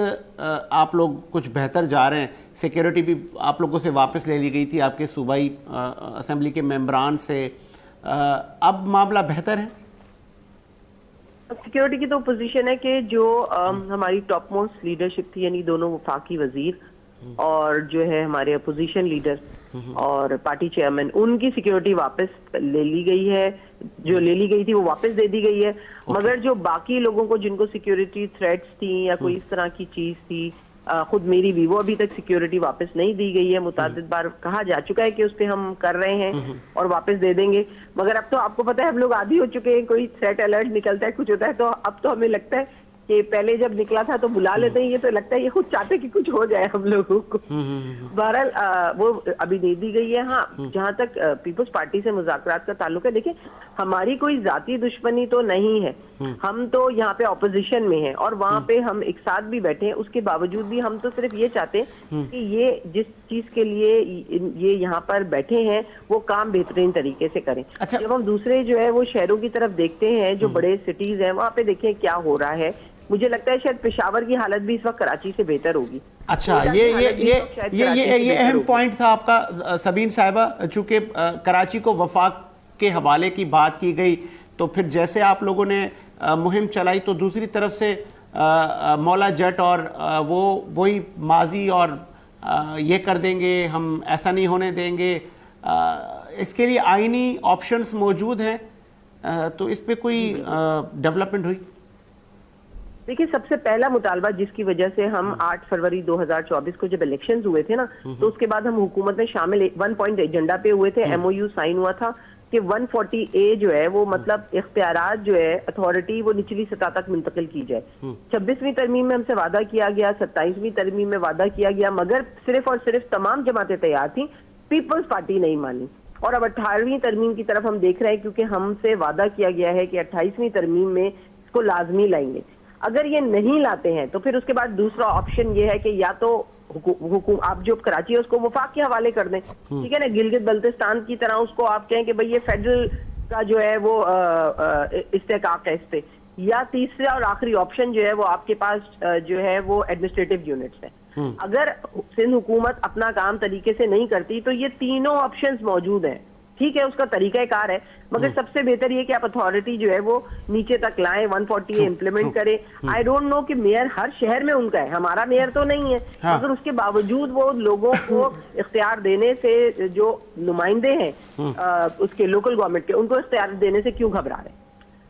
آپ لوگ کچھ بہتر جا رہے ہیں، سیکیورٹی بھی آپ لوگوں سے واپس لے لی گئی تھی آپ کے صوبائی اسمبلی کے ممبران سے، اب معاملہ بہتر ہے؟ سیکیورٹی کی تو پوزیشن ہے کہ جو ہماری ٹاپ موسٹ لیڈرشپ تھی، یعنی دونوں وفاقی وزیر اور جو ہے ہمارے اپوزیشن لیڈر اور پارٹی چیئرمین، ان کی سیکیورٹی واپس لے لی گئی ہے. جو لے لی گئی تھی وہ واپس دے دی گئی ہے، مگر جو باقی لوگوں کو جن کو سیکیورٹی تھریٹس تھیں یا کوئی اس طرح کی چیز تھی، خود میری بھی، وہ ابھی تک سیکیورٹی واپس نہیں دی گئی ہے. متعدد بار کہا جا چکا ہے کہ اس پہ ہم کر رہے ہیں اور واپس دے دیں گے، مگر اب تو آپ کو پتہ ہے ہم لوگ عادی ہو چکے ہیں، کوئی تھریٹ الرٹ نکلتا ہے، کچھ ہوتا ہے تو اب تو ہمیں لگتا ہے کہ پہلے جب نکلا تھا تو بلا لیتے ہیں، یہ تو لگتا ہے یہ خود چاہتے کہ کچھ ہو جائے ہم لوگوں کو. بہرحال وہ ابھی دے دی گئی ہے. ہاں جہاں تک پیپلز پارٹی سے مذاکرات کا تعلق ہے، دیکھیں ہماری کوئی ذاتی دشمنی تو نہیں ہے، ہم تو یہاں پہ اپوزیشن میں ہیں اور وہاں پہ ہم ایک ساتھ بھی بیٹھے ہیں. اس کے باوجود بھی ہم تو صرف یہ چاہتے ہیں کہ یہ جس چیز کے لیے یہ یہاں پر بیٹھے ہیں وہ کام بہترین طریقے سے کریں. جب ہم دوسرے جو ہے وہ شہروں کی طرف دیکھتے ہیں، جو بڑے سٹیز ہیں، وہاں پہ دیکھیں کیا ہو رہا ہے. مجھے لگتا ہے شاید پشاور کی حالت بھی اس وقت کراچی سے بہتر ہوگی. اچھا یہ اہم پوائنٹ تھا آپ کا سبین صاحبہ. چونکہ کراچی کو وفاق کے حوالے کی بات کی گئی تو پھر جیسے آپ لوگوں نے مہم چلائی تو دوسری طرف سے मौला जट और वो वही माजी और ये कर देंगे, हम ऐसा नहीं होने देंगे, इसके लिए आईनी ऑप्शंस मौजूद हैं, तो इस पे कोई डेवलपमेंट हुई? देखिए, सबसे पहला मुतालबा जिसकी वजह से हम 8 फरवरी 2024 को जब इलेक्शंस हुए थे ना, तो उसके बाद हम हुकूमत में शामिल 1 पॉइंट एजेंडा पे हुए थे, MOU साइन हुआ था कि 140A जो है वो मतलब इख्तियारात जो है अथॉरिटी वो निचली सतह तक मुंतकिल की जाए। 26वीं तरमीम में हमसे वादा किया गया, 27वीं तरमीम में वादा किया गया, मगर सिर्फ और सिर्फ तमाम जमातें तैयार थी, पीपल्स पार्टी नहीं मानी। और अब 18वीं तरमीम की तरफ हम देख रहे हैं, क्योंकि हमसे वादा किया गया है कि 28वीं तरमीम में इसको लाजमी लाएंगे। अगर ये नहीं लाते हैं तो फिर उसके बाद दूसरा ऑप्शन ये है कि या तो हुकूम आप जो कराची है उसको वफाक के हवाले कर दें, ठीक है ना, गिलगित बल्तिस्तान की तरह उसको आप कहें कि भाई ये फेडरल का जो है वो इस्तेकाक है इस पे, या तीसरा और आखिरी ऑप्शन जो है वो आपके पास जो है वो एडमिनिस्ट्रेटिव यूनिट्स है। अगर सिंध हुकूमत अपना काम तरीके से नहीं करती तो ये तीनों ऑप्शंस मौजूद हैं, ठीक है, उसका तरीका कार है, मगर सबसे बेहतर ये कि आप अथॉरिटी जो है वो नीचे तक लाएं, 140A इम्प्लीमेंट करें। आई डोंट नो कि मेयर हर शहर में उनका है, हमारा मेयर तो नहीं है, मगर उसके बावजूद वो लोगों को इख्तियार देने से, जो नुमाइंदे हैं उसके लोकल गवर्नमेंट के, उनको इख्तियार देने से क्यों घबरा रहे हैं?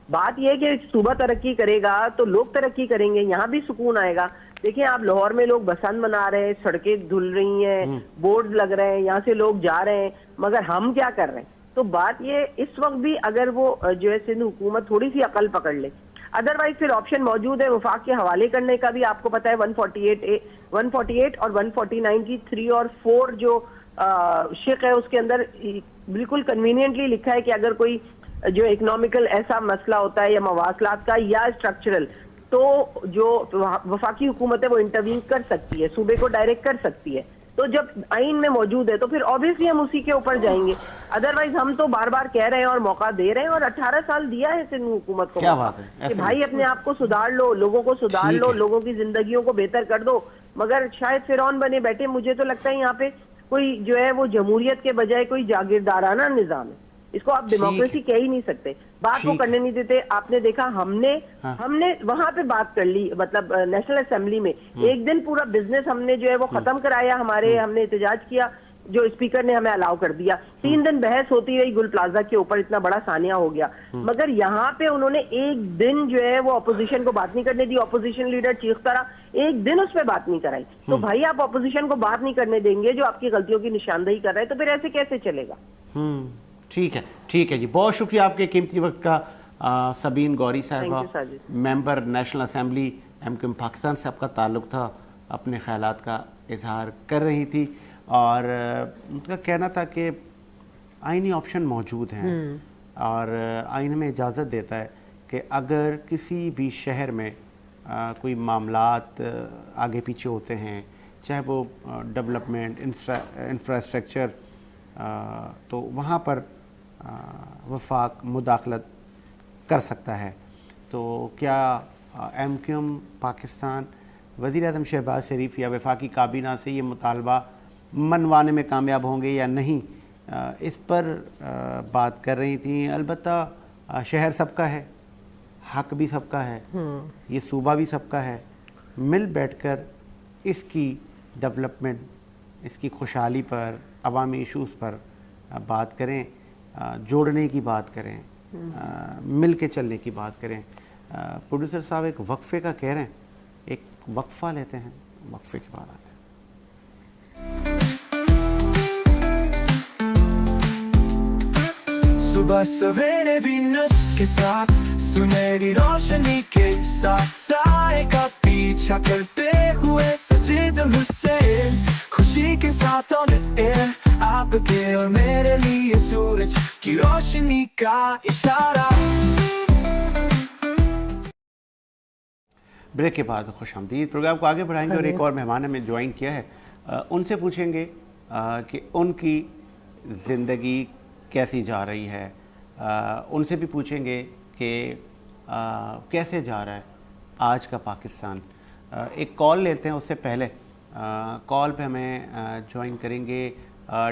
बात यह है कि सूबा तरक्की करेगा तो लोग तरक्की करेंगे, यहाँ भी सुकून आएगा। देखिए, आप लाहौर में लोग बसंत मना रहे हैं, सड़कें धुल रही हैं, बोर्ड लग रहे हैं, यहाँ से लोग जा रहे हैं, मगर हम क्या कर रहे हैं? तो बात ये, इस वक्त भी अगर वो जो है सिंध हुकूमत थोड़ी सी अकल पकड़ ले, अदरवाइज फिर ऑप्शन मौजूद है वफाक के हवाले करने का भी। आपको पता है 148 और 149 की 3 और 4 जो शिक है उसके अंदर बिल्कुल कन्वीनियंटली लिखा है कि अगर कोई जो इकोनॉमिकल ऐसा मसला होता है या मवासलात का या स्ट्रक्चरल, तो जो वफाकी हुकूमत है वो इंटरवीन कर सकती है, सूबे को डायरेक्ट कर सकती है। तो जब आइन में मौजूद है तो फिर ऑब्वियसली हम उसी के ऊपर जाएंगे, अदरवाइज हम तो बार बार कह रहे हैं और मौका दे रहे हैं, और 18 साल दिया है सिंध हुकूमत को, क्या बात है, कि भाई अपने आप को सुधार लो, लोगों को सुधार लो, लोगों की जिंदगियों को बेहतर कर दो। मगर शायद फिरौन बने बैठे, मुझे तो लगता है यहाँ पे कोई जो है वो जमहूरियत के बजाय कोई जागीरदाराना निजाम है, इसको आप डेमोक्रेसी कह ही नहीं सकते। बात वो करने नहीं देते। आपने देखा हमने वहां पे बात कर ली, मतलब नेशनल असेंबली में एक दिन पूरा बिजनेस हमने जो है वो खत्म कराया, हमने एहतजाज किया, जो स्पीकर ने हमें अलाउ कर दिया। 3 दिन बहस होती रही गुल प्लाजा के ऊपर, इतना बड़ा सानिया हो गया, मगर यहाँ पे उन्होंने एक दिन जो है वो अपोजिशन को बात नहीं करने दी। अपोजिशन लीडर चीखता रहा, एक दिन उस पर बात नहीं कराई। तो भाई आप अपोजिशन को बात नहीं करने देंगे जो आपकी गलतियों की निशानदेही कर रहे हैं, तो फिर ऐसे कैसे चलेगा? ठीक है जी, बहुत शुक्रिया आपके कीमती वक्त का। सबीन गौरी साहिबा, member national assembly MQM Pakistan से आपका ताल्लुक़ था, अपने ख़यालात का इजहार कर रही थी और उनका कहना था कि आइनी ऑप्शन मौजूद हैं और आइन में इजाज़त देता है कि अगर किसी भी शहर में कोई मामलात आगे पीछे होते हैं, चाहे वो डेवलपमेंट इंफ्रास्ट्रक्चर, तो वहाँ पर वफाक मुदाखलत कर सकता है। तो क्या MQM पाकिस्तान वज़ीर-ए-आज़म शहबाज शरीफ या वफाकी काबीना से ये मुतालबा मनवाने में कामयाब होंगे या नहीं, इस पर बात कर रही थी। अलबत्ता शहर सबका है, हक भी सबका है, ये सूबा भी सबका है, मिल बैठकर इसकी डेवलपमेंट, इसकी खुशहाली पर, अवामी इशूज़ पर बात करें, जोड़ने की बात करें, मिल के चलने की बात करें। प्रोड्यूसर साहब एक वक्फे का कह रहे हैं, एक वक्फा लेते हैं, वक्फे के बाद आते हैं। सुबह सवेरे वीनस के साथ, सुनहरी रोशनी के साथ, साए का पीछा करते हुए सजीद हुसैन, खुशी के साथ ऑन एयर, आपके और मेरे लिए सूरज की रोशनी का इशारा। ब्रेक के बाद खुशामदीद। प्रोग्राम को आगे बढ़ाएंगे और एक और मेहमान हमें ज्वाइन किया है, उनसे पूछेंगे कि उनकी ज़िंदगी कैसी जा रही है, उनसे भी पूछेंगे कि कैसे जा रहा है आज का पाकिस्तान। एक कॉल लेते हैं, उससे पहले कॉल पे हमें ज्वाइन करेंगे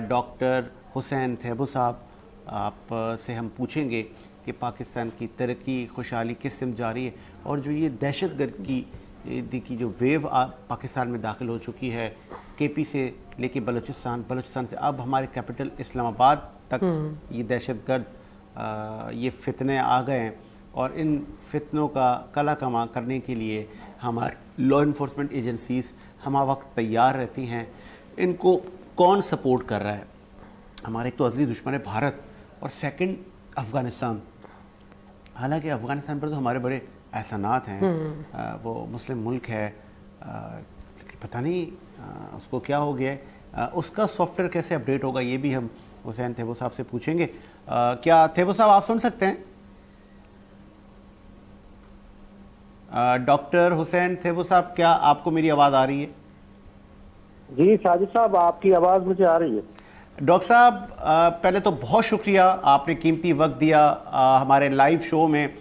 डॉक्टर हुसैन थैबू साहब। आप से हम पूछेंगे कि पाकिस्तान की तरक्की खुशहाली किस सिमत जा रही है और जो ये दहशतगर्द की की जो वेव पाकिस्तान में दाखिल हो चुकी है, केपी से लेके बलूचिस्तान से अब हमारे कैपिटल इस्लामाबाद तक ये दहशतगर्द ये फितने आ गए हैं, और इन फितनों का कला कमा करने के लिए हमारे लॉ इन्फोर्समेंट एजेंसीज़ हमा वक्त तैयार रहती हैं। इनको कौन सपोर्ट कर रहा है? हमारे एक तो अज़ली दुश्मन है भारत, और सेकंड अफ़गानिस्तान। हालांकि अफ़गानिस्तान पर तो हमारे बड़े एहसानात हैं, वो मुस्लिम मुल्क है, लेकिन पता नहीं उसको क्या हो गया है। उसका सॉफ्टवेयर कैसे अपडेट होगा, ये भी हम हुसैन थेबो साहब से पूछेंगे। क्या थेबो साहब आप सुन सकते हैं? डॉक्टर हुसैन थेबो साहब, क्या आपको मेरी आवाज़ आ रही है? जी साजिद साहब, आपकी आवाज़ मुझे आ रही है। डॉक्टर साहब, पहले तो बहुत शुक्रिया, आपने कीमती वक्त दिया हमारे लाइव शो में।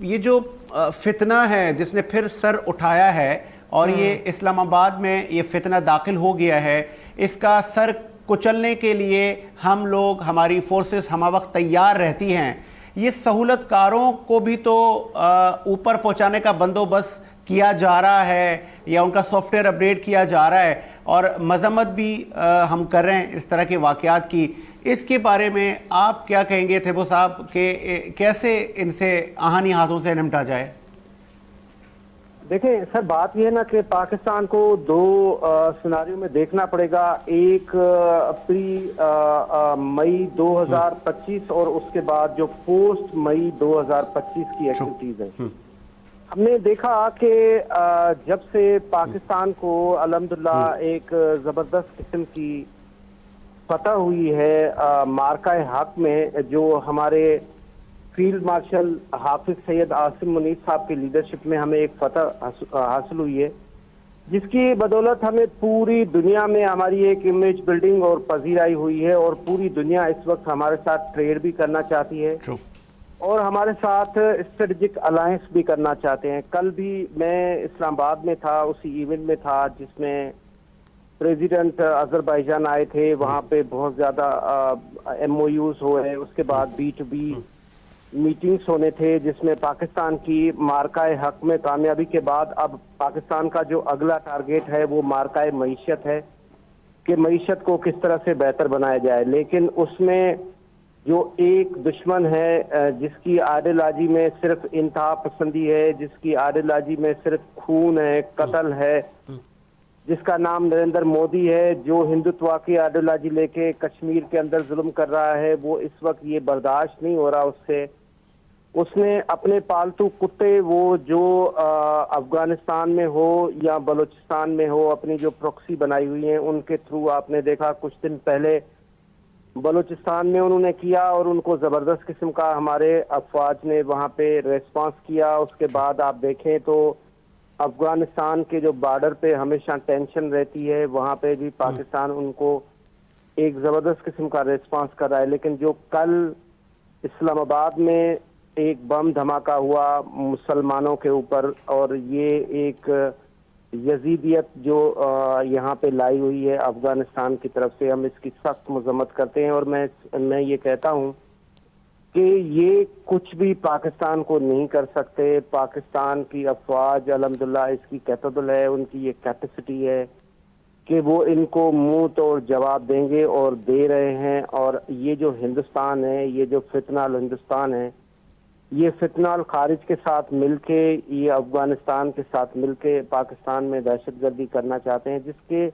ये जो फितना है जिसने फिर सर उठाया है और ये इस्लामाबाद में ये फितना दाखिल हो गया है, इसका सर कुचलने के लिए हम लोग, हमारी फोर्सेस हमा वक्त तैयार रहती हैं। ये सहूलतकारों को भी तो ऊपर पहुंचाने का बंदोबस्त किया जा रहा है या उनका सॉफ्टवेयर अपडेट किया जा रहा है, और मजम्मत भी हम कर रहे हैं इस तरह के वाक़यात की। इसके बारे में आप क्या कहेंगे थेबो साहब कि कैसे इनसे आहानी हाथों से निपटा जाए? देखें सर, बात यह है ना कि पाकिस्तान को दो सिनारियों में देखना पड़ेगा। एक प्री मई 2025 और उसके बाद जो पोस्ट मई 2025 की एक्टिविटीज है। हमने देखा कि जब से पाकिस्तान को अल्हम्दुलिल्लाह एक जबरदस्त किस्म की फतह हुई है मार्का हक में, जो हमारे फील्ड मार्शल हाफिज सैयद आसिम मुनीर साहब की लीडरशिप में हमें एक फतह हासिल हुई है, जिसकी बदौलत हमें पूरी दुनिया में हमारी एक इमेज बिल्डिंग और पजीराई हुई है, और पूरी दुनिया इस वक्त हमारे साथ ट्रेड भी करना चाहती है और हमारे साथ स्ट्रेटेजिक अलायंस भी करना चाहते हैं। कल भी मैं इस्लामाबाद में था, उसी इवेंट में था जिसमें प्रेसिडेंट अजरबैजान आए थे। वहाँ पे बहुत ज़्यादा MOUs हुए, उसके बाद B2B मीटिंग्स होने थे, जिसमें पाकिस्तान की मार्काए हक में कामयाबी के बाद अब पाकिस्तान का जो अगला टारगेट है वो मार्काए मईशत है कि मईशत को किस तरह से बेहतर बनाया जाए। लेकिन उसमें जो एक दुश्मन है जिसकी आइडियोलॉजी में सिर्फ इंतहा पसंदी है, जिसकी आइडियोलॉजी में सिर्फ खून है, कत्ल है, जिसका नाम नरेंद्र मोदी है, जो हिंदुत्व की आइडियोलॉजी लेके कश्मीर के अंदर जुल्म कर रहा है, वो इस वक्त ये बर्दाश्त नहीं हो रहा उससे। उसने अपने पालतू कुत्ते, वो जो अफगानिस्तान में हो या बलूचिस्तान में हो, अपनी जो प्रॉक्सी बनाई हुई है उनके थ्रू आपने देखा कुछ दिन पहले बलूचिस्तान में उन्होंने किया, और उनको जबरदस्त किस्म का हमारे अफवाज ने वहाँ पे रेस्पॉन्स किया। उसके बाद आप देखें तो अफगानिस्तान के जो बॉर्डर पे हमेशा टेंशन रहती है, वहाँ पे भी पाकिस्तान उनको एक जबरदस्त किस्म का रेस्पॉन्स कर रहा है। लेकिन जो कल इस्लामाबाद में एक बम धमाका हुआ मुसलमानों के ऊपर, और ये एक यजीदियत जो यहाँ पे लाई हुई है अफगानिस्तान की तरफ से, हम इसकी सख्त मजम्मत करते हैं। और मैं ये कहता हूँ कि ये कुछ भी पाकिस्तान को नहीं कर सकते। पाकिस्तान की अफवाज अल्हम्दुलिल्लाह इसकी कैपेबल है, उनकी ये कैपेसिटी है कि वो इनको मुंह तोड़ जवाब देंगे और दे रहे हैं। और ये जो हिंदुस्तान है, ये जो फितनाल हिंदुस्तान है, ये फितनाल खारिज के साथ मिलके, ये अफगानिस्तान के साथ मिलके पाकिस्तान में दहशतगर्दी करना चाहते हैं, जिसके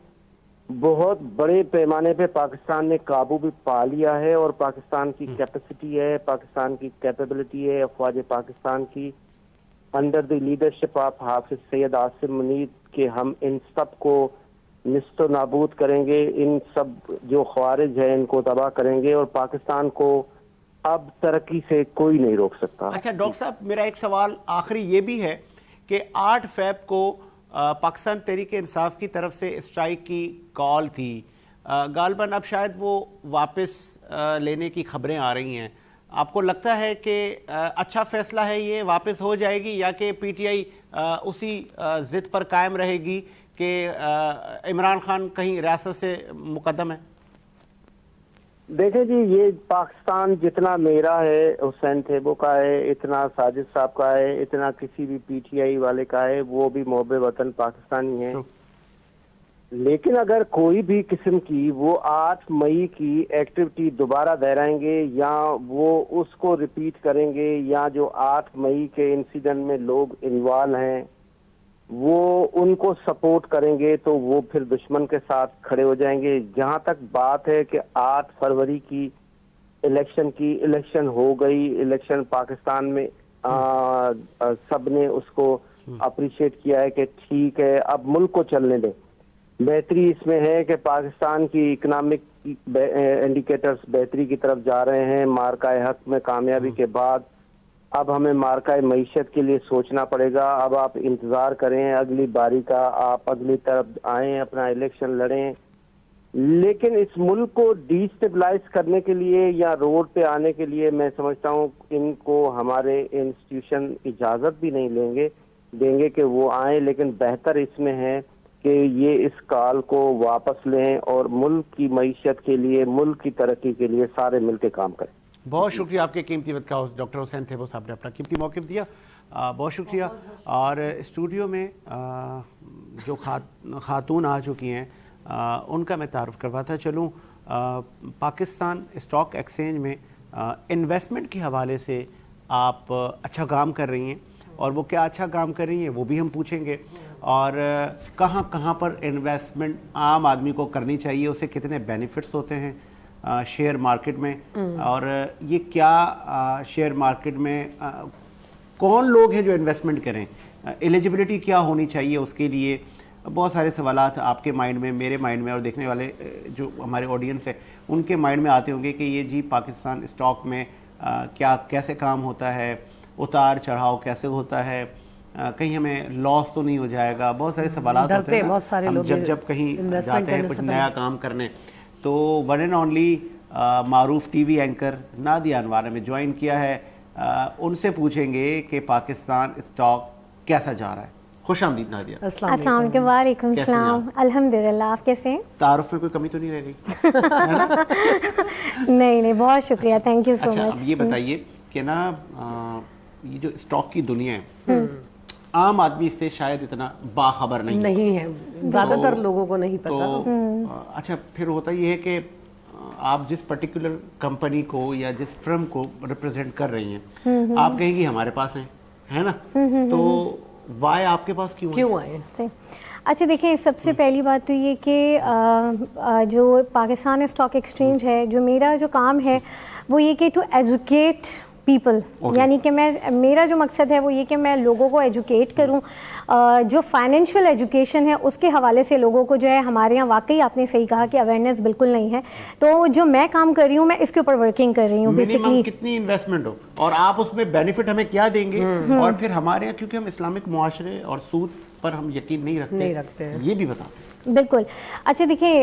बहुत बड़े पैमाने पे पाकिस्तान ने काबू भी पा लिया है। और पाकिस्तान की कैपेसिटी है, पाकिस्तान की कैपेबिलिटी है अफवाज पाकिस्तान की, अंडर द लीडरशिप ऑफ हाफिज सैयद आसिम मुनीर, के हम इन सब को निस्तो नाबूद करेंगे, इन सब जो ख्वारिज है इनको तबाह करेंगे, और पाकिस्तान को अब तरक्की से कोई नहीं रोक सकता। अच्छा डॉक्टर साहब, मेरा एक सवाल आखिरी ये भी है कि 8 फ़रवरी को पाकिस्तान तहरीक इंसाफ की तरफ से स्ट्राइक की कॉल थी, गालबन अब शायद वो वापस लेने की खबरें आ रही हैं। आपको लगता है कि अच्छा फैसला है ये, वापस हो जाएगी, या कि PTI उसी ज़िद पर कायम रहेगी कि इमरान खान कहीं रियासत से मुकद्दम है? देखें जी, ये पाकिस्तान जितना मेरा है, हुसैन थेबो का है, इतना साजिद साहब का है, इतना किसी भी पीटीआई वाले का है, वो भी मोहब्बे वतन पाकिस्तानी है। लेकिन अगर कोई भी किस्म की वो 8 मई की एक्टिविटी दोबारा दोहराएंगे या वो उसको रिपीट करेंगे, या जो 8 मई के इंसिडेंट में लोग इन्वॉल्व हैं वो उनको सपोर्ट करेंगे, तो वो फिर दुश्मन के साथ खड़े हो जाएंगे। जहां तक बात है कि 8 फरवरी की इलेक्शन हो गई, इलेक्शन पाकिस्तान में सब ने उसको अप्रिशिएट किया है कि ठीक है, अब मुल्क को चलने दें। बेहतरी इसमें है कि पाकिस्तान की इकोनॉमिक इंडिकेटर्स बेहतरी की तरफ जा रहे हैं। मार्का हक में कामयाबी के बाद अब हमें मार्का मईशत के लिए सोचना पड़ेगा। अब आप इंतज़ार करें अगली बारी का, आप अगली तरफ आएँ, अपना इलेक्शन लड़ें। लेकिन इस मुल्क को डिस्टेबलाइज करने के लिए या रोड पे आने के लिए मैं समझता हूँ इनको हमारे इंस्टीट्यूशन इजाज़त भी नहीं देंगे कि वो आएँ। लेकिन बेहतर इसमें है कि ये इस कॉल को वापस लें और मुल्क की मईशत के लिए, मुल्क की तरक्की के लिए सारे मिलकर काम करें। बहुत शुक्रिया आपके कीमती वक्त का डॉक्टर हुसैन थेबो साहब ने अपना कीमती मौक़िफ़ दिया, बहुत शुक्रिया। और स्टूडियो में जो खातून आ चुकी हैं उनका मैं तारुफ़ करवाता चलूँ। पाकिस्तान स्टॉक एक्सचेंज में इन्वेस्टमेंट के हवाले से आप अच्छा काम कर रही हैं, और वो क्या अच्छा काम कर रही हैं वो भी हम पूछेंगे, और कहाँ कहाँ पर इन्वेस्टमेंट आम आदमी को करनी चाहिए, उसे कितने बेनिफिट्स होते हैं शेयर मार्केट में, और ये क्या शेयर मार्केट में कौन लोग हैं जो इन्वेस्टमेंट करें, एलिजिबिलिटी क्या होनी चाहिए उसके लिए। बहुत सारे सवालात आपके माइंड में, मेरे माइंड में, और देखने वाले जो हमारे ऑडियंस है उनके माइंड में आते होंगे कि ये जी पाकिस्तान स्टॉक में क्या कैसे काम होता है, उतार चढ़ाव कैसे होता है, कहीं हमें लॉस तो नहीं हो जाएगा। बहुत सारे सवालात होते हैं बहुत सारे हम लोग जब कहीं जाते हैं कुछ नया काम करने। तो one and only Maroof TV anchor Nadia Anwar ने ज्वाइन किया है, उनसे पूछेंगे कि पाकिस्तान स्टॉक कैसा जा रहा है। खुश आमदीद नादिया। अस्सलाम वालेकुम सलाम। अल्हम्दुलिल्लाह, आप कैसे हैं? तारुफ में कोई कमी तो नहीं रह गई? नहीं, बहुत शुक्रिया, थैंक यू सो मच। अब ये बताइए कि ना ये जो स्टॉक की दुनिया है आम आदमी इससे शायद इतना बाखबर नहीं है, ज़्यादातर लोगों को नहीं पता। तो अच्छा, फिर होता ये है कि आप जिस पर्टिकुलर कंपनी को या जिस फर्म को रिप्रेजेंट कर रही हैं, आप कहेंगी हमारे पास है ना, तो वाई आपके पास क्यों आए? अच्छा देखिए, सबसे पहली बात तो ये कि जो पाकिस्तान स्टॉक एक्सचेंज है, जो मेरा जो काम है वो ये कि टू एजुकेट पीपल, यानी कि मेरा जो मकसद है वो ये कि मैं लोगों को एजुकेट करूं। जो फाइनेंशियल एजुकेशन है उसके हवाले से लोगों को जो है, हमारे यहाँ वाकई आपने सही कहा कि अवेयरनेस बिल्कुल नहीं है। तो जो मैं काम कर रही हूँ मैं इसके ऊपर वर्किंग कर रही हूँ। बेसिकली कितनी इन्वेस्टमेंट हो और आप उसमें बेनिफिट हमें क्या देंगे, और फिर हमारे यहाँ क्योंकि हम इस्लामिक मुआशरे और सूद पर हम यकीन नहीं रखते ये भी बताते। बिल्कुल। अच्छा देखिए,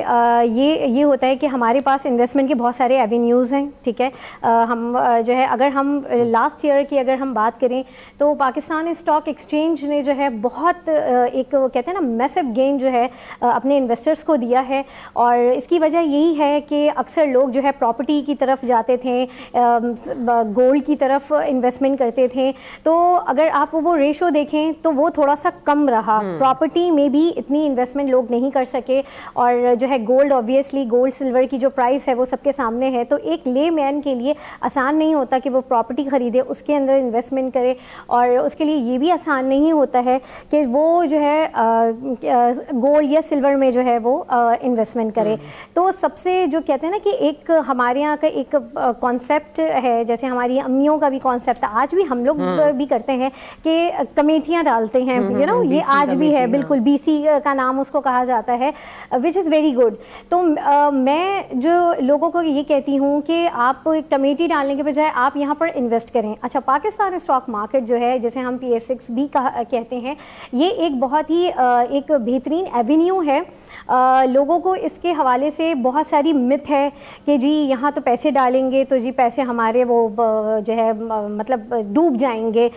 ये होता है कि हमारे पास इन्वेस्टमेंट के बहुत सारे एवेन्यूज़ हैं, ठीक है। हम जो है, अगर हम लास्ट ईयर की अगर हम बात करें तो पाकिस्तान स्टॉक एक्सचेंज ने जो है बहुत एक कहते हैं ना मैसिव गेन जो है अपने इन्वेस्टर्स को दिया है। और इसकी वजह यही है कि अक्सर लोग जो है प्रॉपर्टी की तरफ जाते थे, गोल्ड की तरफ इन्वेस्टमेंट करते थे। तो अगर आप वो रेशो देखें तो वो थोड़ा सा कम रहा। प्रॉपर्टी में भी इतनी इन्वेस्टमेंट लोग नहीं कर सके, और जो है गोल्ड, ऑब्वियसली गोल्ड सिल्वर की जो प्राइस है वो सबके सामने है। तो एक ले मैन के लिए आसान नहीं होता कि वो प्रॉपर्टी ख़रीदे, उसके अंदर इन्वेस्टमेंट करे, और उसके लिए ये भी आसान नहीं होता है कि वो जो है गोल्ड या सिल्वर में जो है वो इन्वेस्टमेंट करे। तो सबसे जो कहते हैं ना कि एक हमारे यहाँ का एक कॉन्सेप्ट है, जैसे हमारी अम्मियों का भी कॉन्सेप्ट आज भी हम लोग भी करते हैं कि कमेटियाँ डालते हैं, यू नो, ये आज भी है। बिल्कुल, बीसी का नाम उसको कहा जाता है, विच इज़ वेरी गुड। तो मैं जो लोगों को ये कहती हूँ कि आप कमेटी डालने के बजाय आप यहाँ पर इन्वेस्ट करें। अच्छा, पाकिस्तान स्टॉक मार्केट जो है, जैसे हम PSX भी कहते हैं, ये एक बहुत ही एक बेहतरीन एवेन्यू है لوگوں کو اس کے حوالے سے بہت ساری مت ہے کہ جی یہاں تو پیسے ڈالیں گے تو جی پیسے ہمارے وہ جو ہے مطلب ڈوب جائیں گے.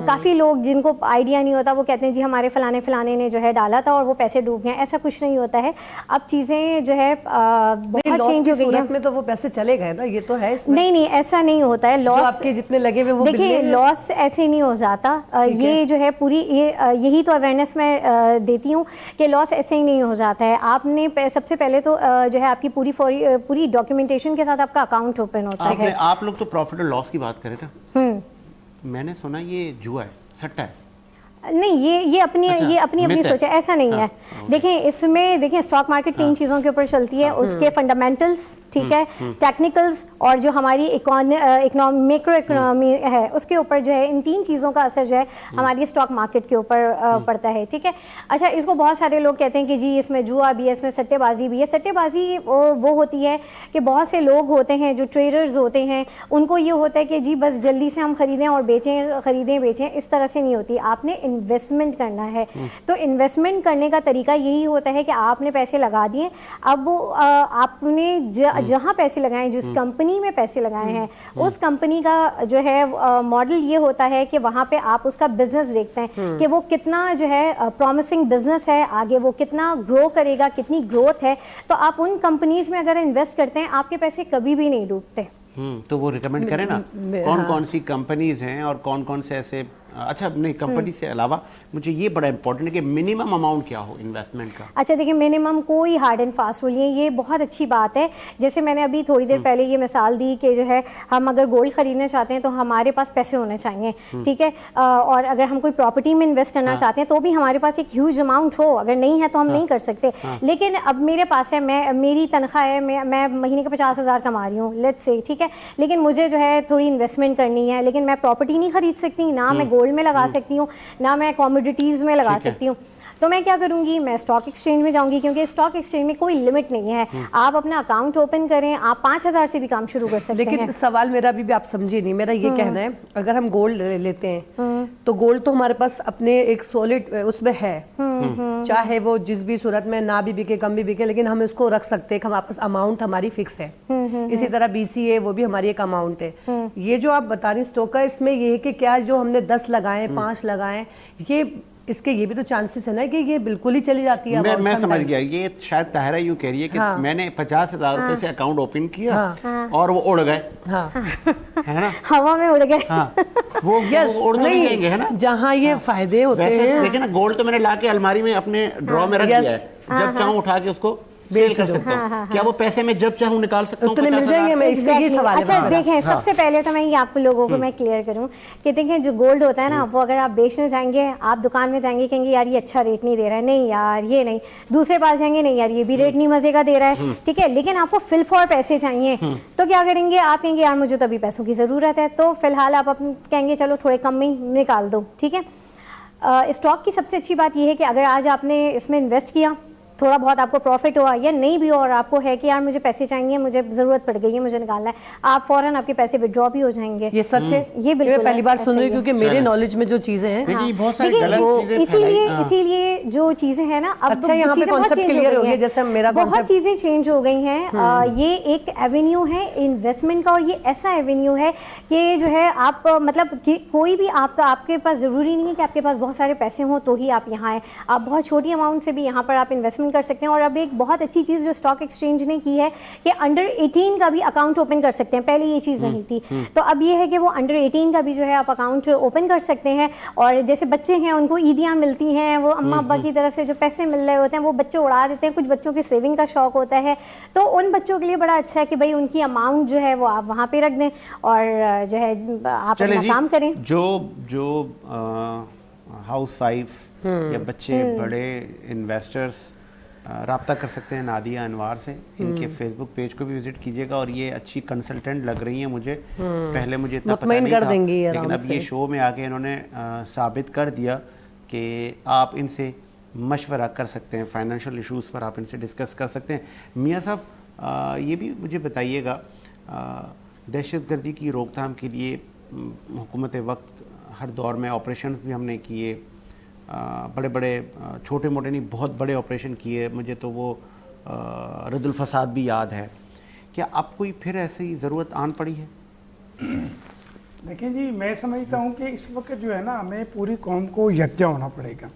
کافی لوگ جن کو آئیڈیا نہیں ہوتا وہ کہتے ہیں جی ہمارے فلانے نے جو ہے ڈالا تھا اور وہ پیسے ڈوب گئے. ایسا کچھ نہیں ہوتا ہے. اب چیزیں جو ہے بہت چینج ہو گئی ہیں. میں تو وہ پیسے چلے گئے نا, یہ تو ہے. نہیں ایسا نہیں ہوتا ہے. لاس آپ کے جتنے لگے ہوئے وہ دیکھیے لاس ایسے نہیں ہو جاتا. یہ جو ہے پوری یہی تو اویئرنیس میں دیتی ہوں کہ لاس ایسے ہی نہیں ہو جاتا ہے. آپ نے سب سے پہلے تو جو ہے آپ کی پوری ڈاکیومنٹیشن کے ساتھ آپ کا اکاؤنٹ اوپن ہوتا ہے. آپ لوگ تو پروفٹ اور لاس کی بات کرے تھے, میں نے سنا یہ جوا ہے, سٹا ہے. نہیں یہ اپنی سوچ ہے, ایسا نہیں ہے. دیکھیں اس میں دیکھیں اسٹاک مارکیٹ 3 چیزوں کے اوپر چلتی ہے. اس کے فنڈامنٹلس, ٹھیک ہے, ٹیکنیکلز اور جو ہماری میکرو اکنامی ہے اس کے اوپر جو ہے ان 3 چیزوں کا اثر جو ہے ہماری اسٹاک مارکیٹ کے اوپر پڑتا ہے. ٹھیک ہے. اچھا اس کو بہت سارے لوگ کہتے ہیں کہ جی اس میں جوا بھی ہے, اس میں سٹے بازی بھی ہے. سٹے بازی وہ ہوتی ہے کہ بہت سے لوگ ہوتے ہیں جو ٹریڈرز ہوتے ہیں, ان کو یہ ہوتا ہے کہ جی بس جلدی سے ہم خریدیں اور خریدیں بیچیں. اس طرح سے نہیں ہوتی. آپ نے انویسٹمنٹ کرنا ہے. تو انویسٹمنٹ کرنے کا طریقہ یہی ہوتا ہے کہ آپ نے پیسے لگا دیے, اب آپ نے جہاں پیسے لگائے, جس کمپنی میں پیسے لگائے ہیں اس کمپنی کا جو ہے ماڈل یہ ہوتا ہے کہ وہاں پہ آپ اس کا بزنس دیکھتے ہیں کہ وہ کتنا جو ہے پرومسنگ بزنس ہے, آگے وہ کتنا گرو کرے گا, کتنی گروتھ ہے. تو آپ ان کمپنیز میں اگر انویسٹ کرتے ہیں آپ کے پیسے کبھی بھی نہیں ڈوبتے. تو وہ ریکمینڈ کریں نا کون سی کمپنیز ہیں اور کون سے ایسے. اچھا نہیں, کمپنی سے علاوہ مجھے یہ بڑا امپورٹنٹ ہے کہ منیمم اماؤنٹ کیا ہو انویسٹمنٹ کا. اچھا دیکھیں منیمم کوئی ہارڈ اینڈ فاسٹ رول نہیں ہے. یہ بہت اچھی بات ہے. جیسے میں نے ابھی تھوڑی دیر پہلے یہ مثال دی کہ جو ہے ہم اگر گولڈ خریدنا چاہتے ہیں تو ہمارے پاس پیسے ہونے چاہیے, ٹھیک ہے, اور اگر ہم کوئی پراپرٹی میں انویسٹ کرنا چاہتے ہیں تو بھی ہمارے پاس ایک ہیوج اماؤنٹ ہو. اگر نہیں ہے تو ہم نہیں کر سکتے. لیکن اب میرے پاس ہے, میری تنخواہ ہے, میں مہینے کے 50,000 کما رہی ہوں لیٹس سے, ٹھیک ہے, لیکن مجھے جو ہے تھوڑی انویسٹمنٹ کرنی ہے, لیکن میں پراپرٹی نہیں خرید سکتی, نہ میں گولڈ میں لگا سکتی ہوں, نہ میں کاموڈیٹیز میں لگا سکتی ہوں. تو میں کیا کروں گی, میں اسٹاک ایکسچینج میں جاؤں گی, کیونکہ اسٹاک ایکسچینج میں کوئی لمٹ نہیں ہے. آپ اپنا اکاؤنٹ اوپن کریں, آپ 5,000 سے بھی کام شروع کر سکتے ہیں. لیکن سوال میرا بھی آپ سمجھے نہیں, میرا یہ کہنا ہے اگر ہم گولڈ لیتے ہیں تو گولڈ تو ہمارے پاس اپنے ایک سولڈ اس میں ہے, چاہے وہ جس بھی صورت میں نہ بھی بکے کم بھی بکے, لیکن ہم اس کو رکھ سکتے ہیں کہ ہمارے پاس اماؤنٹ ہماری فکس ہے. اسی طرح BCA وہ بھی ہماری ایک اماؤنٹ ہے. یہ جو آپ بتا رہی اسٹاک کا, اس میں یہ ہے کہ کیا جو ہم نے 10 لگائے 5 لگائے, یہ اس کے یہ بھی تو چانسز ہے نا کہ یہ بالکل ہی چلی جاتی ہے. میں سمجھ گیا, یہ شاید طاہرہ یوں کہہ رہی ہے کہ میں نے 50,000 روپے سے اکاؤنٹ اوپن کیا اور وہ اڑ گئے, ہے نا, ہوا میں اڑ گئے. وہ اڑنے نہیں گئیں گے, ہے نا. جہاں یہ فائدے ہوتے ہیں, دیکھیں نا گولڈ تو میں نے لا کے الماری میں اپنے ڈرا میں رکھ دیا ہے, جب چاہوں اٹھا کے اس کو سیل کر سکتا ہوں. کیا وہ پیسے میں جب چاہوں نکال سکتا ہوں؟ اتنے مل جائیں گے. میں اس سے یہ سوال ہے. اچھا دیکھیں, سب سے پہلے تو میں یہ آپ لوگوں کو میں کلیئر کروں کہ دیکھیں جو گولڈ ہوتا ہے نا, وہ اگر آپ بیچنے جائیں گے, آپ دکان میں جائیں گے, کہیں گے یار یہ اچھا ریٹ نہیں دے رہا ہے, نہیں یار یہ نہیں. دوسرے پاس جائیں گے, نہیں یار یہ بھی ریٹ نہیں مزے کا دے رہا ہے, ٹھیک ہے, لیکن آپ کو فل فور پیسے چاہیے. تو کیا کریں گے, آپ کہیں گے یار مجھے تو ابھی پیسوں کی ضرورت ہے, تو فی الحال آپ کہیں گے چلو تھوڑے کم میں نکال دو, ٹھیک ہے. اسٹاک کی سب سے اچھی بات یہ ہے کہ اگر آج آپ نے اس میں انویسٹ کیا, تھوڑا بہت آپ کو پروفٹ ہوا یا نہیں بھی ہوا, اور آپ کو ہے کہ یار مجھے پیسے چاہیے, مجھے ضرورت پڑ گئی ہے, مجھے نکالنا ہے, آپ فوراً آپ کے پیسے ودرا بھی ہو جائیں گے. یہ سچ ہے, یہ بالکل پہلی بار سن رہی, کیونکہ میرے نالج میں جو چیزیں ہیں اسی لیے جو چیزیں ہیں نا, اب بہت چیزیں چینج ہو گئی ہیں. یہ ایک ایونیو ہے انویسٹمنٹ کا, اور یہ ایسا ایونیو ہے کہ جو ہے آپ مطلب کوئی بھی آپ کے پاس ضروری نہیں ہے کہ آپ کے پاس بہت سارے پیسے ہوں تو ہی آپ یہاں آئیں. آپ بہت چھوٹی اماؤنٹ سے بھی یہاں پر آپ انویسٹمنٹ کر سکتے ہیں. اور اب ایک بہت اچھی چیز جو اسٹاک ایکسچینج نے کی ہے کہ انڈر 18 کا بھی اکاؤنٹ اوپن کر سکتے ہیں. پہلے یہ چیز نہیں تھی, تو اب یہ ہے کہ وہ انڈر 18 کا بھی جو ہے آپ اکاؤنٹ اوپن کر سکتے ہیں. اور جیسے بچے ہیں, ان کو عیدیاں ملتی ہیں, وہ اماں ابا کی طرف سے جو پیسے مل رہے ہوتے ہیں وہ بچے اڑا دیتے ہیں. کچھ بچوں کے سیونگ کا شوق ہوتا ہے, تو ان بچوں کے لیے بڑا اچھا ہے کہ بھائی ان کی اماؤنٹ جو ہے وہ آپ وہاں پہ رکھ دیں اور جو ہے آپ اپنا کام کریں. جو ہاؤس وائف یا بچے بڑے انویسٹرز رابطہ کر سکتے ہیں نادیہ انوار سے. ان کے فیس بک پیج کو بھی وزٹ کیجیے گا, اور یہ اچھی کنسلٹنٹ لگ رہی ہیں مجھے. پہلے مجھے اتنا پتہ نہیں تھا, لیکن اب یہ شو میں آ کے انہوں نے ثابت کر دیا کہ آپ ان سے مشورہ کر سکتے ہیں, فائنینشیل ایشوز پر آپ ان سے ڈسکس کر سکتے ہیں. میاں صاحب یہ بھی مجھے بتائیے گا, دہشت گردی کی روک تھام کے لیے حکومت وقت ہر دور میں آپریشنز بھی ہم نے کیے, बड़े बड़े छोटे मोटे नहीं बहुत बड़े ऑपरेशन किए, मुझे तो वो रद्दुल फसाद भी याद है। क्या अब कोई फिर ऐसी ज़रूरत आन पड़ी है? देखिए जी, मैं समझता हूँ कि इस वक्त जो है ना हमें पूरी कौम को यकजा होना पड़ेगा।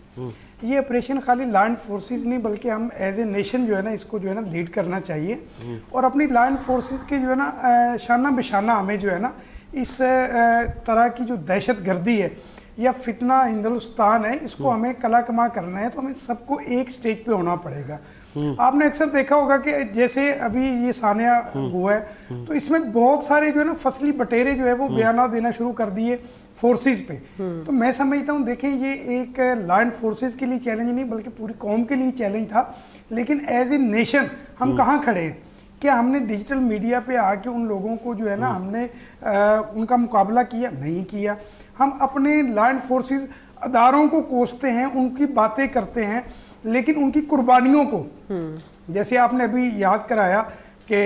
ये ऑपरेशन खाली लैंड फोर्सेस नहीं बल्कि हम एज ए नेशन जो है ना इसको जो है ना लीड करना चाहिए और अपनी लैंड फोर्सेस के जो है ना शाना बिशाना हमें जो है ना इस तरह की जो दहशत गर्दी है या फितना हिंदुस्तान है इसको हमें कला कमा करना है, तो हमें सबको एक स्टेज पे होना पड़ेगा। आपने अक्सर देखा होगा कि जैसे अभी ये सानिया हुआ है तो इसमें बहुत सारे जो है ना फसली बटेरे जो है वो बयाना देना शुरू कर दिए फोर्सेस पे। तो मैं समझता हूँ देखें ये एक लैंड फोर्सेस के लिए चैलेंज नहीं बल्कि पूरी कौम के लिए चैलेंज था, लेकिन एज ए नेशन हम कहाँ खड़े हैं? क्या हमने डिजिटल मीडिया पे आके उन लोगों को जो है ना हमने उनका मुकाबला किया? नहीं किया। हम अपने लैंड फोर्सेस अदारों को कोसते हैं, उनकी बातें करते हैं, लेकिन उनकी कुर्बानियों को जैसे आपने अभी याद कराया कि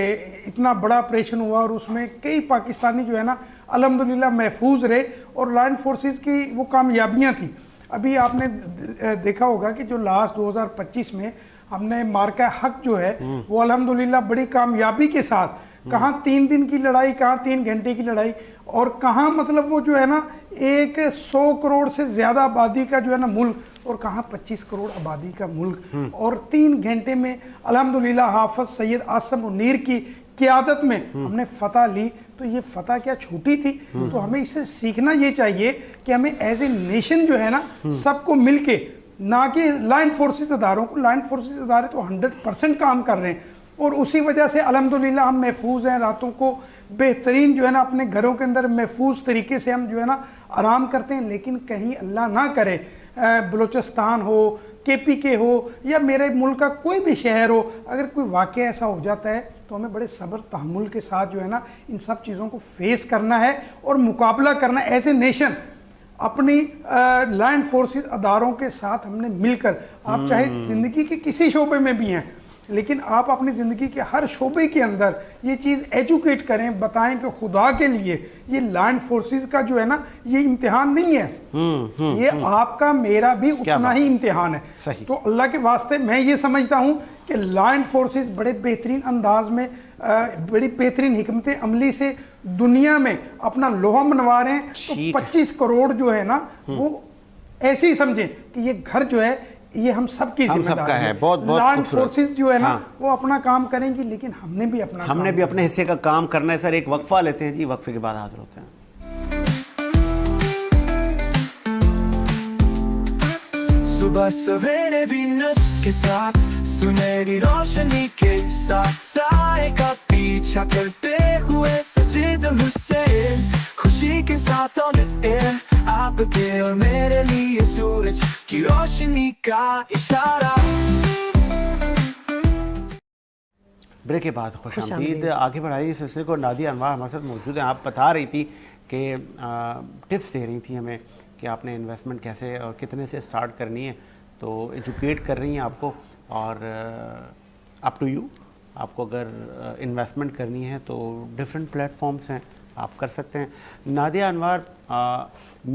इतना बड़ा ऑपरेशन हुआ और उसमें कई पाकिस्तानी जो है ना अल्हम्दुलिल्लाह महफूज रहे और लैंड फोर्सेस की वो कामयाबियां थी। अभी आपने देखा होगा कि जो लास्ट 2025 में हमने मार्का हक जो है वो अल्हम्दुलिल्लाह बड़ी कामयाबी के साथ, कहाँ 3 दिन की लड़ाई, कहाँ 3 घंटे की लड़ाई और कहाँ मतलब वो जो है ना 100 करोड़ से ज़्यादा आबादी का जो है ना मुल्क और कहाँ 25 करोड़ आबादी का मुल्क और 3 घंटे में अल्हम्दुलिल्लाह हाफिज सैयद आसम मुनीर की क़यादत में हमने फतह ली। तो ये फतह क्या छोटी थी? तो हमें इससे सीखना ये चाहिए कि हमें एज ए नेशन जो है ना सबको मिलके, ना कि लैंड फोर्सेस अदारों को, लैंड फोर्सेस अदारे तो 100% काम कर रहे हैं और उसी वजह से अल्हम्दुलिल्लाह हम महफूज हैं, रातों को बेहतरीन जो है ना अपने घरों के अंदर महफूज तरीके से हम जो है ना आराम करते हैं। लेकिन कहीं अल्लाह ना करे बलूचिस्तान हो, KPK हो या मेरे मुल्क का कोई भी शहर हो, अगर कोई वाक़या ऐसा हो जाता है तो हमें बड़े सब्र तहम्मुल के साथ जो है ना इन सब चीज़ों को फेस करना है और मुकाबला करना है एज ए नेशन। अपनी लैंड फोर्सेस अदारों के साथ हमने मिलकर, आप चाहे ज़िंदगी के किसी शोबे में भी हैं लेकिन आप अपनी ज़िंदगी के हर शोबे के अंदर ये चीज़ एजुकेट करें, बताएं कि खुदा के लिए ये लैंड फोर्सेस का जो है ना ये इम्तिहान नहीं है, ये आपका मेरा भी उतना ही इम्तिहान है। तो अल्लाह के वास्ते मैं ये समझता हूँ कि लैंड फोर्सेस बड़े बेहतरीन अंदाज में बड़ी बेहतरीन हिकमत अमली से दुनिया में अपना लोहा मनवा रहे हैं। तो 25 करोड़ जो है ना वो ऐसे ही समझें कि ये घर जो है ये हम सबकी जिम्मेदारी है। बहुत लैंड फोर्सेस जो है ना वो अपना काम करेंगी, लेकिन हमने भी अपने हिस्से का काम करना है। सर एक वक्फा लेते हैं जी, वक्फे के बाद हाजिर होते हैं। सुबह सवेरे वीनस के साथ सुनहरी रोशनी के साथ साए का पीछा करते हुए सजीद हुसैन, खुशी के साथ ऑन एयर आपके और मेरे लिए सूरज की रोशनी का इशारा। ब्रेक के बाद खुशामदीद। आगे बढ़ाइए इस सिलसिले को। नादिया अनवार हमारे साथ मौजूद हैं। आप बता रही थी कि टिप्स दे रही थी हमें कि आपने इन्वेस्टमेंट कैसे और कितने से स्टार्ट करनी है, तो एजुकेट कर रही हैं आपको और अप टू यू। आपको अगर इन्वेस्टमेंट करनी है तो डिफरेंट प्लेटफॉर्म्स हैं, आप कर सकते हैं। नादिया अनवार,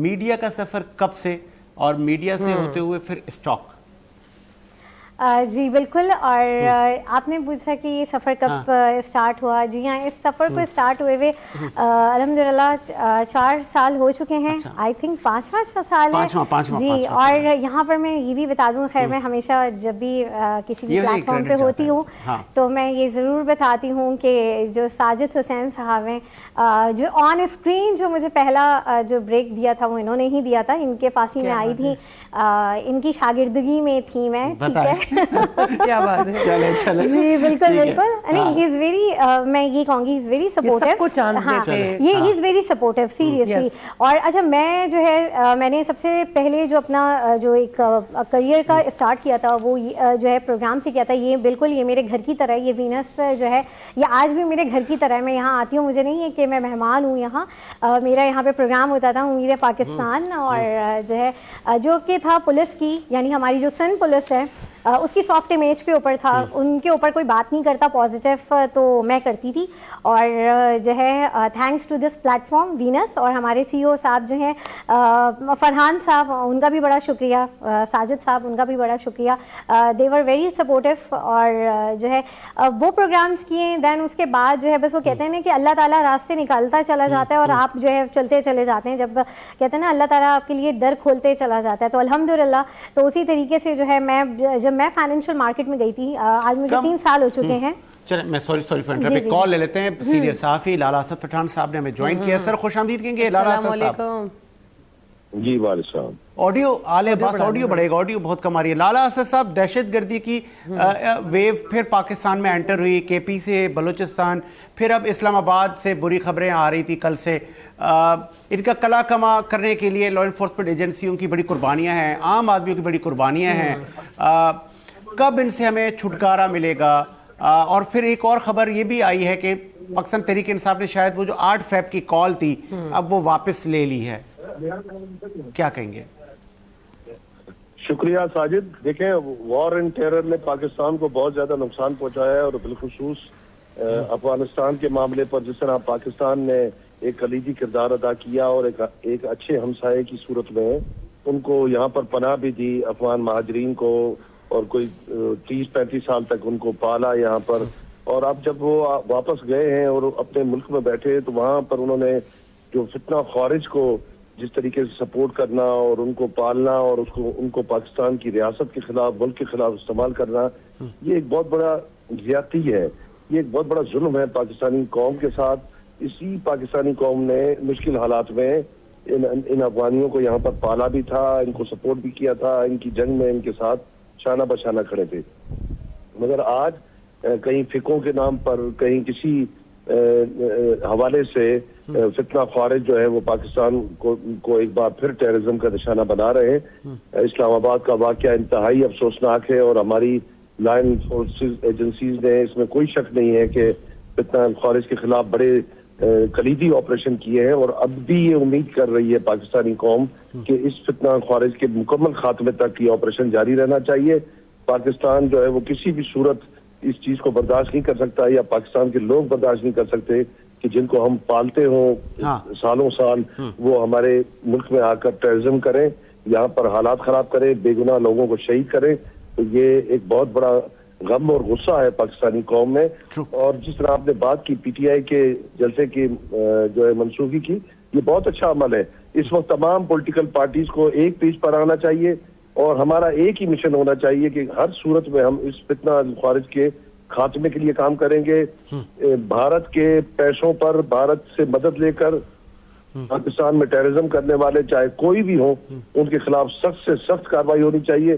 मीडिया का सफ़र कब से और मीडिया से होते हुए फिर स्टॉक? जी बिल्कुल। और आपने पूछा कि ये सफ़र कब स्टार्ट हुआ। जी हाँ, इस सफ़र को स्टार्ट हुए हुए अल्हम्दुलिल्लाह 4 साल हो चुके हैं। आई थिंक 5वां साल है जी। और यहाँ पर मैं ये भी बता दूँ, खैर मैं हमेशा जब भी किसी भी प्लेटफॉर्म पे होती हूँ तो मैं ये ज़रूर बताती हूँ कि जो साजिद हुसैन साहब हैं, जो ऑन स्क्रीन जो मुझे पहला जो ब्रेक दिया था वो इन्होंने ही दिया था। इनके पास ही मैं आई थी, इनकी शागिर्दगी में थी मैं, ठीक है। क्या बात है। चले जी बिल्कुल बिल्कुल। नहीं, ही इज वेरी, मैं ये कहूँगी, ही इज वेरी सपोर्टिव। सबको चांस देते हैं। ये he is very supportive seriously. और अच्छा, मैं जो है मैंने सबसे पहले जो अपना जो एक करियर का स्टार्ट किया था वो जो है प्रोग्राम से किया था। ये बिल्कुल ये मेरे घर की तरह, ये वीनस जो है ये आज भी मेरे घर की तरह है। मैं यहाँ आती हूँ, मुझे नहीं है कि मैं मेहमान हूँ यहाँ। मेरा यहाँ पे प्रोग्राम होता था उम्मीद है पाकिस्तान, और जो है जो कि था पुलिस की, यानी हमारी जो सन पुलिस है اس کی سافٹ امیج کے اوپر تھا, ان کے اوپر کوئی بات نہیں کرتا پازیٹیو تو میں کرتی تھی. اور جو ہے thanks to this platform وینس, اور ہمارے سی او صاحب جو ہیں فرحان صاحب, ان کا بھی بڑا شکریہ, ساجد صاحب ان کا بھی بڑا شکریہ, دے ور ویری سپورٹیو. اور جو ہے وہ پروگرامس کیے, دین اس کے بعد جو ہے بس وہ کہتے ہیں نا کہ اللہ تعالیٰ راستے نکالتا چلا جاتا ہے اور آپ جو ہے چلتے چلے جاتے ہیں. جب کہتے ہیں نا اللہ تعالیٰ آپ کے لیے در کھولتے چلا جاتا ہے, تو الحمدللہ. تو اسی طریقے سے جو ہے میں جب میں فائنینشیل مارکیٹ میں گئی تھی, آج مجھے 3 سال ہو چکے ہیں. چلیں میں سوری فار انٹرپٹ, کال لے لیتے ہیں. سینئر صحافی لالا اسد پٹھان صاحب نے ہمیں جوائن کیا. سر خوش آمدید کہیں گے لالا اسد صاحب. جی والد صاحب, آڈیو آلے بس آڈیو بڑھے گا, آڈیو بہت کم آ رہی ہے. لالا اسد صاحب, دہشت گردی کی ویو پھر پاکستان میں انٹر ہوئی, کے پی سے بلوچستان, پھر اب اسلام آباد سے بری خبریں آ رہی تھی کل سے. ان کا کلا کما کرنے کے لیے لا انفورسمنٹ ایجنسیوں کی بڑی قربانیاں ہیں, عام آدمیوں کی بڑی قربانیاں ہیں. کب ان سے ہمیں چھٹکارا ملے گا؟ اور پھر ایک اور خبر یہ بھی آئی ہے کہ پاکستان تحریک انصاف نے شاید وہ جو 8 فیب کی کال تھی اب وہ واپس لے لی ہے. کیا کہیں گے؟ شکریہ ساجد. دیکھیں, وار اینڈ ٹیرر نے پاکستان کو بہت زیادہ نقصان پہنچایا ہے, اور بالخصوص افغانستان کے معاملے پر جس طرح پاکستان نے ایک کلیدی کردار ادا کیا اور ایک اچھے ہمسائے کی صورت میں ان کو یہاں پر پناہ بھی دی, افغان مہاجرین کو, اور کوئی 30-35 سال تک ان کو پالا یہاں پر. اور اب جب وہ واپس گئے ہیں اور اپنے ملک میں بیٹھے, تو وہاں پر انہوں نے جو فتنہ خارج کو جس طریقے سے سپورٹ کرنا اور ان کو پالنا اور ان کو پاکستان کی ریاست کے خلاف, ملک کے خلاف استعمال کرنا, یہ ایک بہت بڑا زیادتی ہے, یہ ایک بہت بڑا ظلم ہے پاکستانی قوم کے ساتھ. اسی پاکستانی قوم نے مشکل حالات میں ان افغانیوں کو یہاں پر پالا بھی تھا, ان کو سپورٹ بھی کیا تھا, ان کی جنگ میں ان کے ساتھ شانہ بشانہ کھڑے تھے. مگر آج کہیں فقوں کے نام پر, کہیں کسی حوالے سے فتنہ خارج جو ہے وہ پاکستان کو ایک بار پھر ٹیررزم کا نشانہ بنا رہے ہیں. اسلام آباد کا واقعہ انتہائی افسوسناک ہے, اور ہماری لا انفورسمنٹ ایجنسیز نے, اس میں کوئی شک نہیں ہے کہ فتنہ خارج کے خلاف بڑے کلیدی آپریشن کیے ہیں. اور اب بھی یہ امید کر رہی ہے پاکستانی قوم کہ اس فتنہ خارج کے مکمل خاتمے تک یہ آپریشن جاری رہنا چاہیے. پاکستان جو ہے وہ کسی بھی صورت اس چیز کو برداشت نہیں کر سکتا, یا پاکستان کے لوگ برداشت نہیں کر سکتے کہ جن کو ہم پالتے ہوں سالوں سال, وہ ہمارے ملک میں آ کر ٹیررزم کریں, یہاں پر حالات خراب کریں, بے گناہ لوگوں کو شہید کریں. تو یہ ایک بہت بڑا غم اور غصہ ہے پاکستانی قوم میں. اور جس طرح آپ نے بات کی پی ٹی آئی کے جلسے کی جو ہے منسوخی کی, یہ بہت اچھا عمل ہے. اس وقت تمام پولیٹیکل پارٹیز کو ایک پیج پر آنا چاہیے, اور ہمارا ایک ہی مشن ہونا چاہیے کہ ہر صورت میں ہم اس فتنہ خارج کے خاتمے کے لیے کام کریں گے. بھارت کے پیسوں پر, بھارت سے مدد لے کر پاکستان میں ٹیررزم کرنے والے چاہے کوئی بھی ہوں, ان کے خلاف سخت سے سخت کارروائی ہونی چاہیے,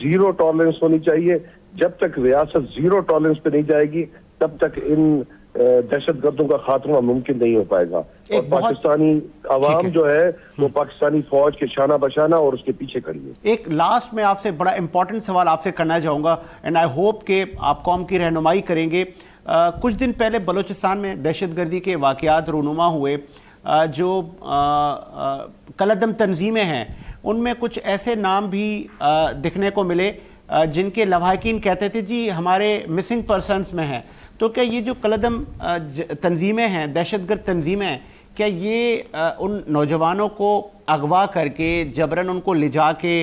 زیرو ٹالرنس ہونی چاہیے. جب تک ریاست زیرو ٹالرنس پہ نہیں جائے گی تب تک ان دہشت گردوں کا خاتمہ ممکن نہیں ہو پائے گا. اور پاکستانی عوام جو ہے وہ پاکستانی فوج کے شانہ بشانہ اور اس کے پیچھے کھڑی ہے. ایک لاسٹ میں آپ سے بڑا امپورٹنٹ سوال آپ سے کرنا چاہوں گا, اینڈ آئی ہوپ کہ آپ قوم کی رہنمائی کریں گے. کچھ دن پہلے بلوچستان میں دہشت گردی کے واقعات رونما ہوئے. جو کلدم تنظیمیں ہیں ان میں کچھ ایسے نام بھی دکھنے کو ملے جن کے لواحقین کہتے تھے جی ہمارے مسنگ پرسنس میں ہیں. تو کیا یہ جو کلدم تنظیمیں ہیں, دہشت گرد تنظیمیں ہیں, کیا یہ ان نوجوانوں کو اغوا کر کے جبراً ان کو لے جا کے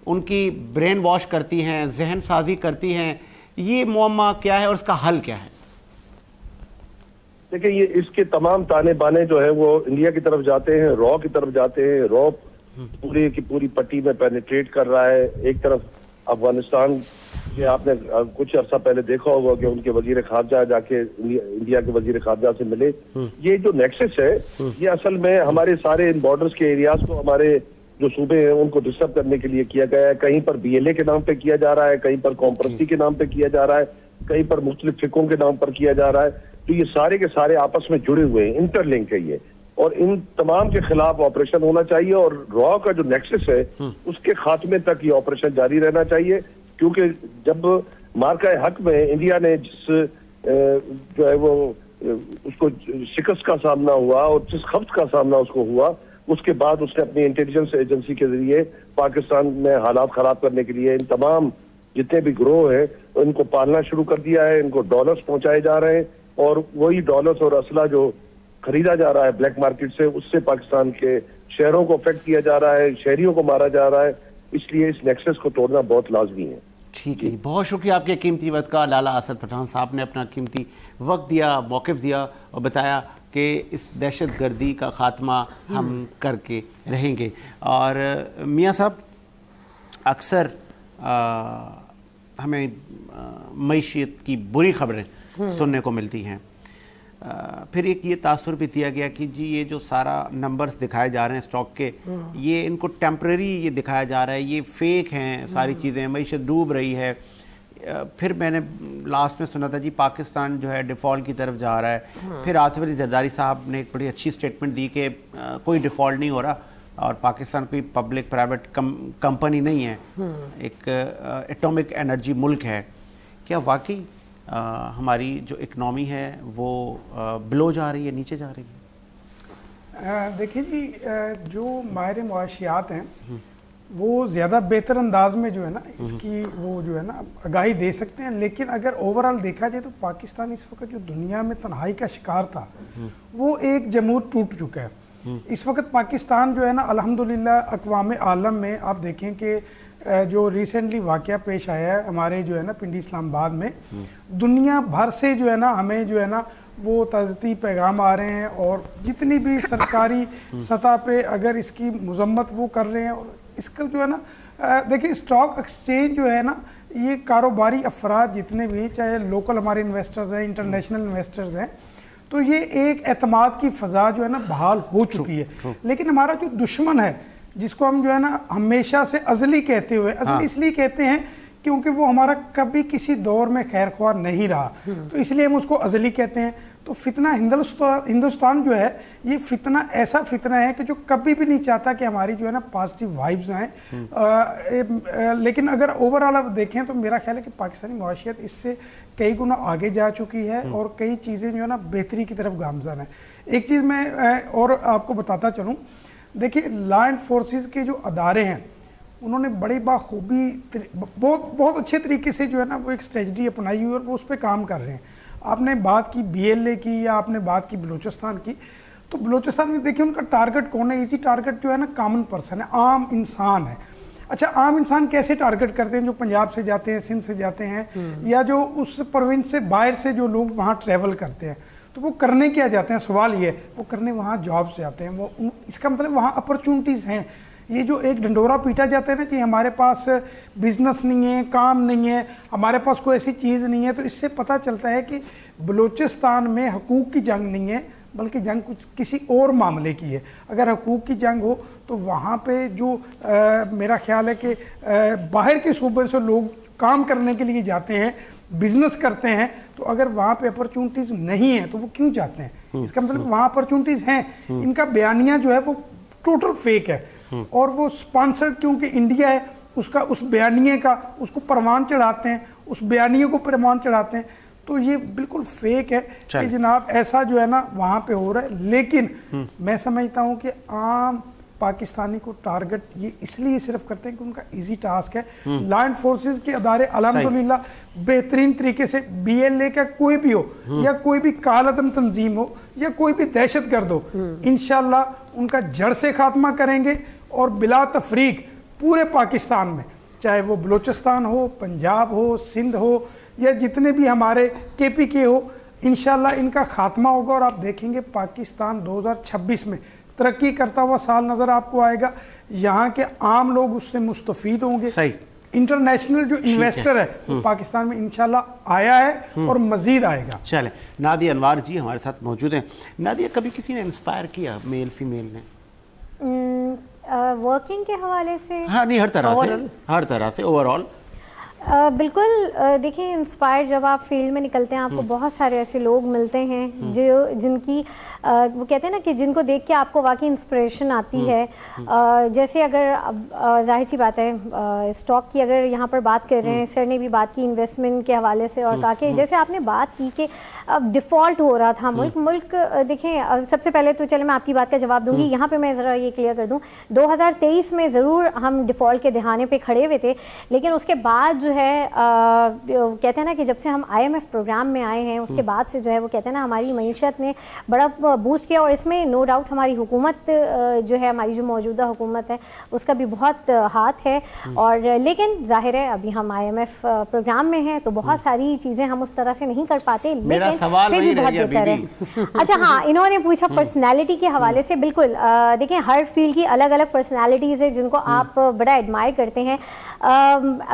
ان کی برین واش کرتی ہیں, ذہن سازی کرتی ہیں؟ یہ معمہ کیا ہے اور اس کا حل کیا ہے؟ دیکھیں, یہ اس کے تمام تانے بانے جو ہے وہ انڈیا کی طرف جاتے ہیں, رو کی طرف جاتے ہیں. رو پوری کی پوری پٹی میں پینیٹریٹ کر رہا ہے. ایک طرف افغانستان کہ آپ نے کچھ عرصہ پہلے دیکھا ہوگا کہ ان کے وزیر خارجہ جا کے انڈیا کے وزیر خارجہ سے ملے. یہ جو نیکسس ہے یہ اصل میں ہمارے سارے ان بارڈرز کے ایریاز کو, ہمارے جو صوبے ہیں ان کو ڈسٹرب کرنے کے لیے کیا گیا ہے. کہیں پر بی ایل اے کے نام پہ کیا جا رہا ہے, کہیں پر قوم پرستی کے نام پہ کیا جا رہا ہے, کہیں پر مختلف فقوں کے نام پر کیا جا رہا ہے. تو یہ سارے کے سارے آپس میں جڑے ہوئے ہیں, انٹر لنک ہے یہ, اور ان تمام کے خلاف آپریشن ہونا چاہیے. اور را کا جو نیکسس ہے اس کے خاتمے تک یہ آپریشن جاری رہنا چاہیے, کیونکہ جب مارکہ حق میں انڈیا نے جس جو ہے وہ اس کو شکست کا سامنا ہوا اور جس خفت کا سامنا اس کو ہوا, اس کے بعد اس نے اپنی انٹیلیجنس ایجنسی کے ذریعے پاکستان میں حالات خراب کرنے کے لیے ان تمام जितने भी ग्रोह है इनको पालना शुरू कर दिया है, इनको डॉलर्स पहुंचाए जा रहे हैं और वही डॉलर्स और असला जो खरीदा जा रहा है ब्लैक मार्केट से, उससे पाकिस्तान के शहरों को अफेक्ट किया जा रहा है, शहरियों को मारा जा रहा है। इसलिए इस नेक्सस को तोड़ना बहुत लाजमी है। ठीक है, बहुत शुक्रिया आपके कीमती वक्त का। लाला असद पठान साहब ने अपना कीमती वक्त दिया, मौक़िफ़ दिया और बताया कि इस दहशत गर्दी का ख़ात्मा हम करके रहेंगे। और मियाँ साहब, अक्सर हमें मईशत की बुरी खबरें सुनने को मिलती हैं, फिर एक ये तासुर भी दिया गया कि जी ये जो सारा नंबर्स दिखाए जा रहे हैं स्टॉक के, ये इनको टेम्परेरी ये दिखाया जा रहा है, ये फेक हैं सारी चीज़ें, मईशत डूब रही है। फिर मैंने लास्ट में सुना था जी पाकिस्तान जो है डिफ़ॉल्ट की तरफ जा रहा है। फिर आसिफ अली जरदारी साहब ने एक बड़ी अच्छी स्टेटमेंट दी कि कोई डिफ़ॉल्ट नहीं हो रहा और पाकिस्तान कोई पब्लिक प्राइवेट कंपनी नहीं है, एक एटॉमिक एनर्जी मुल्क है। क्या वाकई हमारी जो इकनॉमी है वो बिलो जा रही है, नीचे जा रही है? देखिए जी, जो माहिर मुआशियात हैं वो ज़्यादा बेहतर अंदाज में जो है ना इसकी वो जो है ना आगाही दे सकते हैं, लेकिन अगर ओवरऑल देखा जाए तो पाकिस्तान इस वक्त जो दुनिया में तन्हाई का शिकार था वो एक जमूद टूट चुका है। इस वक्त पाकिस्तान जो है ना अल्हम्दुलिल्लाह अक़वाम आलम में आप देखें कि जो रिसेंटली वाक़या पेश आया है हमारे जो है ना पिंडी इस्लामाबाद में, दुनिया भर से जो है ना हमें जो है ना वो तज़ती पैगाम आ रहे हैं और जितनी भी सरकारी सतह पे अगर इसकी मजम्मत वो कर रहे हैं। और इसका जो है ना देखिए स्टॉक एक्सचेंज जो है ना ये कारोबारी अफराद जितने भी चाहे लोकल हमारे इन्वेस्टर्स हैं, इंटरनेशनल इन्वेस्टर्स हैं, तो ये एक एतमाद की फ़ज़ा जो है ना बहाल हो चुकी है। लेकिन हमारा जो दुश्मन है जिसको हम जो है ना हमेशा से अज़ली कहते हुए, अज़ली इसलिए कहते हैं क्योंकि वो हमारा कभी किसी दौर में खैरख्वाह नहीं रहा, तो इसलिए हम उसको अज़ली कहते हैं। तो फितना हिंदुस्तान जो है ये फितना ऐसा फितना है कि जो कभी भी नहीं चाहता कि हमारी जो है ना पॉजिटिव वाइब्स आएँ। लेकिन अगर ओवरऑल आप देखें तो मेरा ख्याल है कि पाकिस्तानी मुआशियत इससे कई गुना आगे जा चुकी है और कई चीज़ें जो है ना बेहतरी की तरफ गामज़न है। एक चीज़ मैं और आपको बताता चलूँ, देखिए लॉ एंड फोर्सेस के जो अदारे हैं उन्होंने बड़ी बाखूबी बहुत अच्छे तरीके से जो है ना वो एक स्ट्रेटजी अपनाई हुई और वो उस पर काम कर रहे हैं। आपने बात की BLA की या आपने बात की बलूचिस्तान की, तो बलूचिस्तान में देखिए उनका टारगेट कौन है? इजी टारगेट जो है ना कॉमन पर्सन है, आम इंसान है। अच्छा, आम इंसान कैसे टारगेट करते हैं? जो पंजाब से जाते हैं, सिंध से जाते हैं या जो उस प्रोविंस से बाहर से जो लोग वहाँ ट्रैवल करते हैं, तो वो करने क्या जाते हैं? सवाल ये, वो करने वहाँ जॉब्स जाते हैं। वो इसका मतलब वहाँ अपॉर्चुनिटीज़ हैं। ये जो एक ढंडोरा पीटा जाता है ना कि हमारे पास बिजनेस नहीं है, काम नहीं है, हमारे पास कोई ऐसी चीज़ नहीं है, तो इससे पता चलता है कि बलूचिस्तान में हकूक़ की जंग नहीं है बल्कि जंग कुछ किसी और मामले की है। अगर हकूक़ की जंग हो तो वहाँ पे जो मेरा ख्याल है कि बाहर के सूबे से लोग काम करने के लिए जाते हैं, बिजनेस करते हैं, तो अगर वहाँ पे अपॉर्चुनिटीज़ नहीं है तो वो क्यों जाते हैं? इसका मतलब वहाँ अपॉर्चुनिटीज़ हैं। इनका बयानिया जो है वो टोटल फेक है और वो स्पॉन्सर्ड क्योंकि इंडिया है उसका उस बयानिए का उसको परवान चढ़ाते हैं, उस बयानिए को परवान चढ़ाते हैं। तो ये बिल्कुल फेक है कि जनाब ऐसा जो है ना वहाँ पे हो रहा है। लेकिन मैं समझता हूँ कि आम पाकिस्तानी को टारगेट ये इसलिए सिर्फ करते हैं कि उनका इजी टास्क है। लॉ एंड फोर्सेस के अदारे अल्हम्दुलिल्लाह बेहतरीन तरीके से BLA का कोई भी हो या कोई भी कालअदम तंजीम हो या कोई भी दहशतगर्द हो, इंशाल्लाह उनका जड़ से खात्मा करेंगे और बिला तफरीक पूरे पाकिस्तान में, चाहे वो बलूचिस्तान हो, पंजाब हो, सिंध हो या जितने भी हमारे KPK हो, इंशाल्लाह इनका खात्मा होगा। और आप देखेंगे पाकिस्तान 2026 में तरक्की करता हुआ साल नज़र आपको आएगा। यहाँ के आम लोग उससे मुस्तफ़ीद होंगे। सही। इंटरनेशनल जो इन्वेस्टर है पाकिस्तान में इंशाल्लाह आया है और मज़ीद आएगा। चले, नादिया अनवार जी हमारे साथ मौजूद हैं। नादिया, कभी किसी ने इंस्पायर किया मेल फीमेल ने? वर्किंग के हवाले से? हाँ, नहीं, हर तरह से ओवरऑल। बिल्कुल। देखिए, इंस्पायर जब आप फील्ड में निकलते हैं आपको बहुत सारे ऐसे लोग मिलते हैं जो जिनकी वो कहते हैं ना कि जिनको देख के आपको वाकई इंस्पिरेशन आती है। जैसे अगर जाहिर सी बात है स्टॉक की अगर यहाँ पर बात कर रहे हैं, सर ने भी बात की इन्वेस्टमेंट के हवाले से और कहा कि जैसे आपने बात की कि अब डिफ़ॉल्ट हो रहा था मुल्क देखें, सबसे पहले तो चले मैं आपकी बात का जवाब दूंगी। यहाँ पे मैं ज़रा ये क्लियर कर दूँ, 2023 में ज़रूर हम डिफ़ॉल्ट के दहाने पे खड़े हुए थे, लेकिन उसके बाद जो ہے کہتے ہیں نا کہ جب سے ہم IMF پروگرام میں آئے ہیں اس کے بعد سے جو ہے وہ کہتے ہیں نا ہماری معیشت نے بڑا بوسٹ کیا, اور اس میں نو ڈاؤٹ ہماری حکومت جو ہے, ہماری جو موجودہ حکومت ہے اس کا بھی بہت ہاتھ ہے. اور لیکن ظاہر ہے ابھی ہم IMF پروگرام میں ہیں تو بہت ساری چیزیں ہم اس طرح سے نہیں کر پاتے, لیکن پھر بھی بہت بہتر ہے. اچھا ہاں, انہوں نے پوچھا پرسنالٹی کے حوالے سے. بالکل دیکھیں ہر فیلڈ کی الگ الگ پرسنالٹیز ہے جن کو آپ بڑا ایڈمائر کرتے ہیں.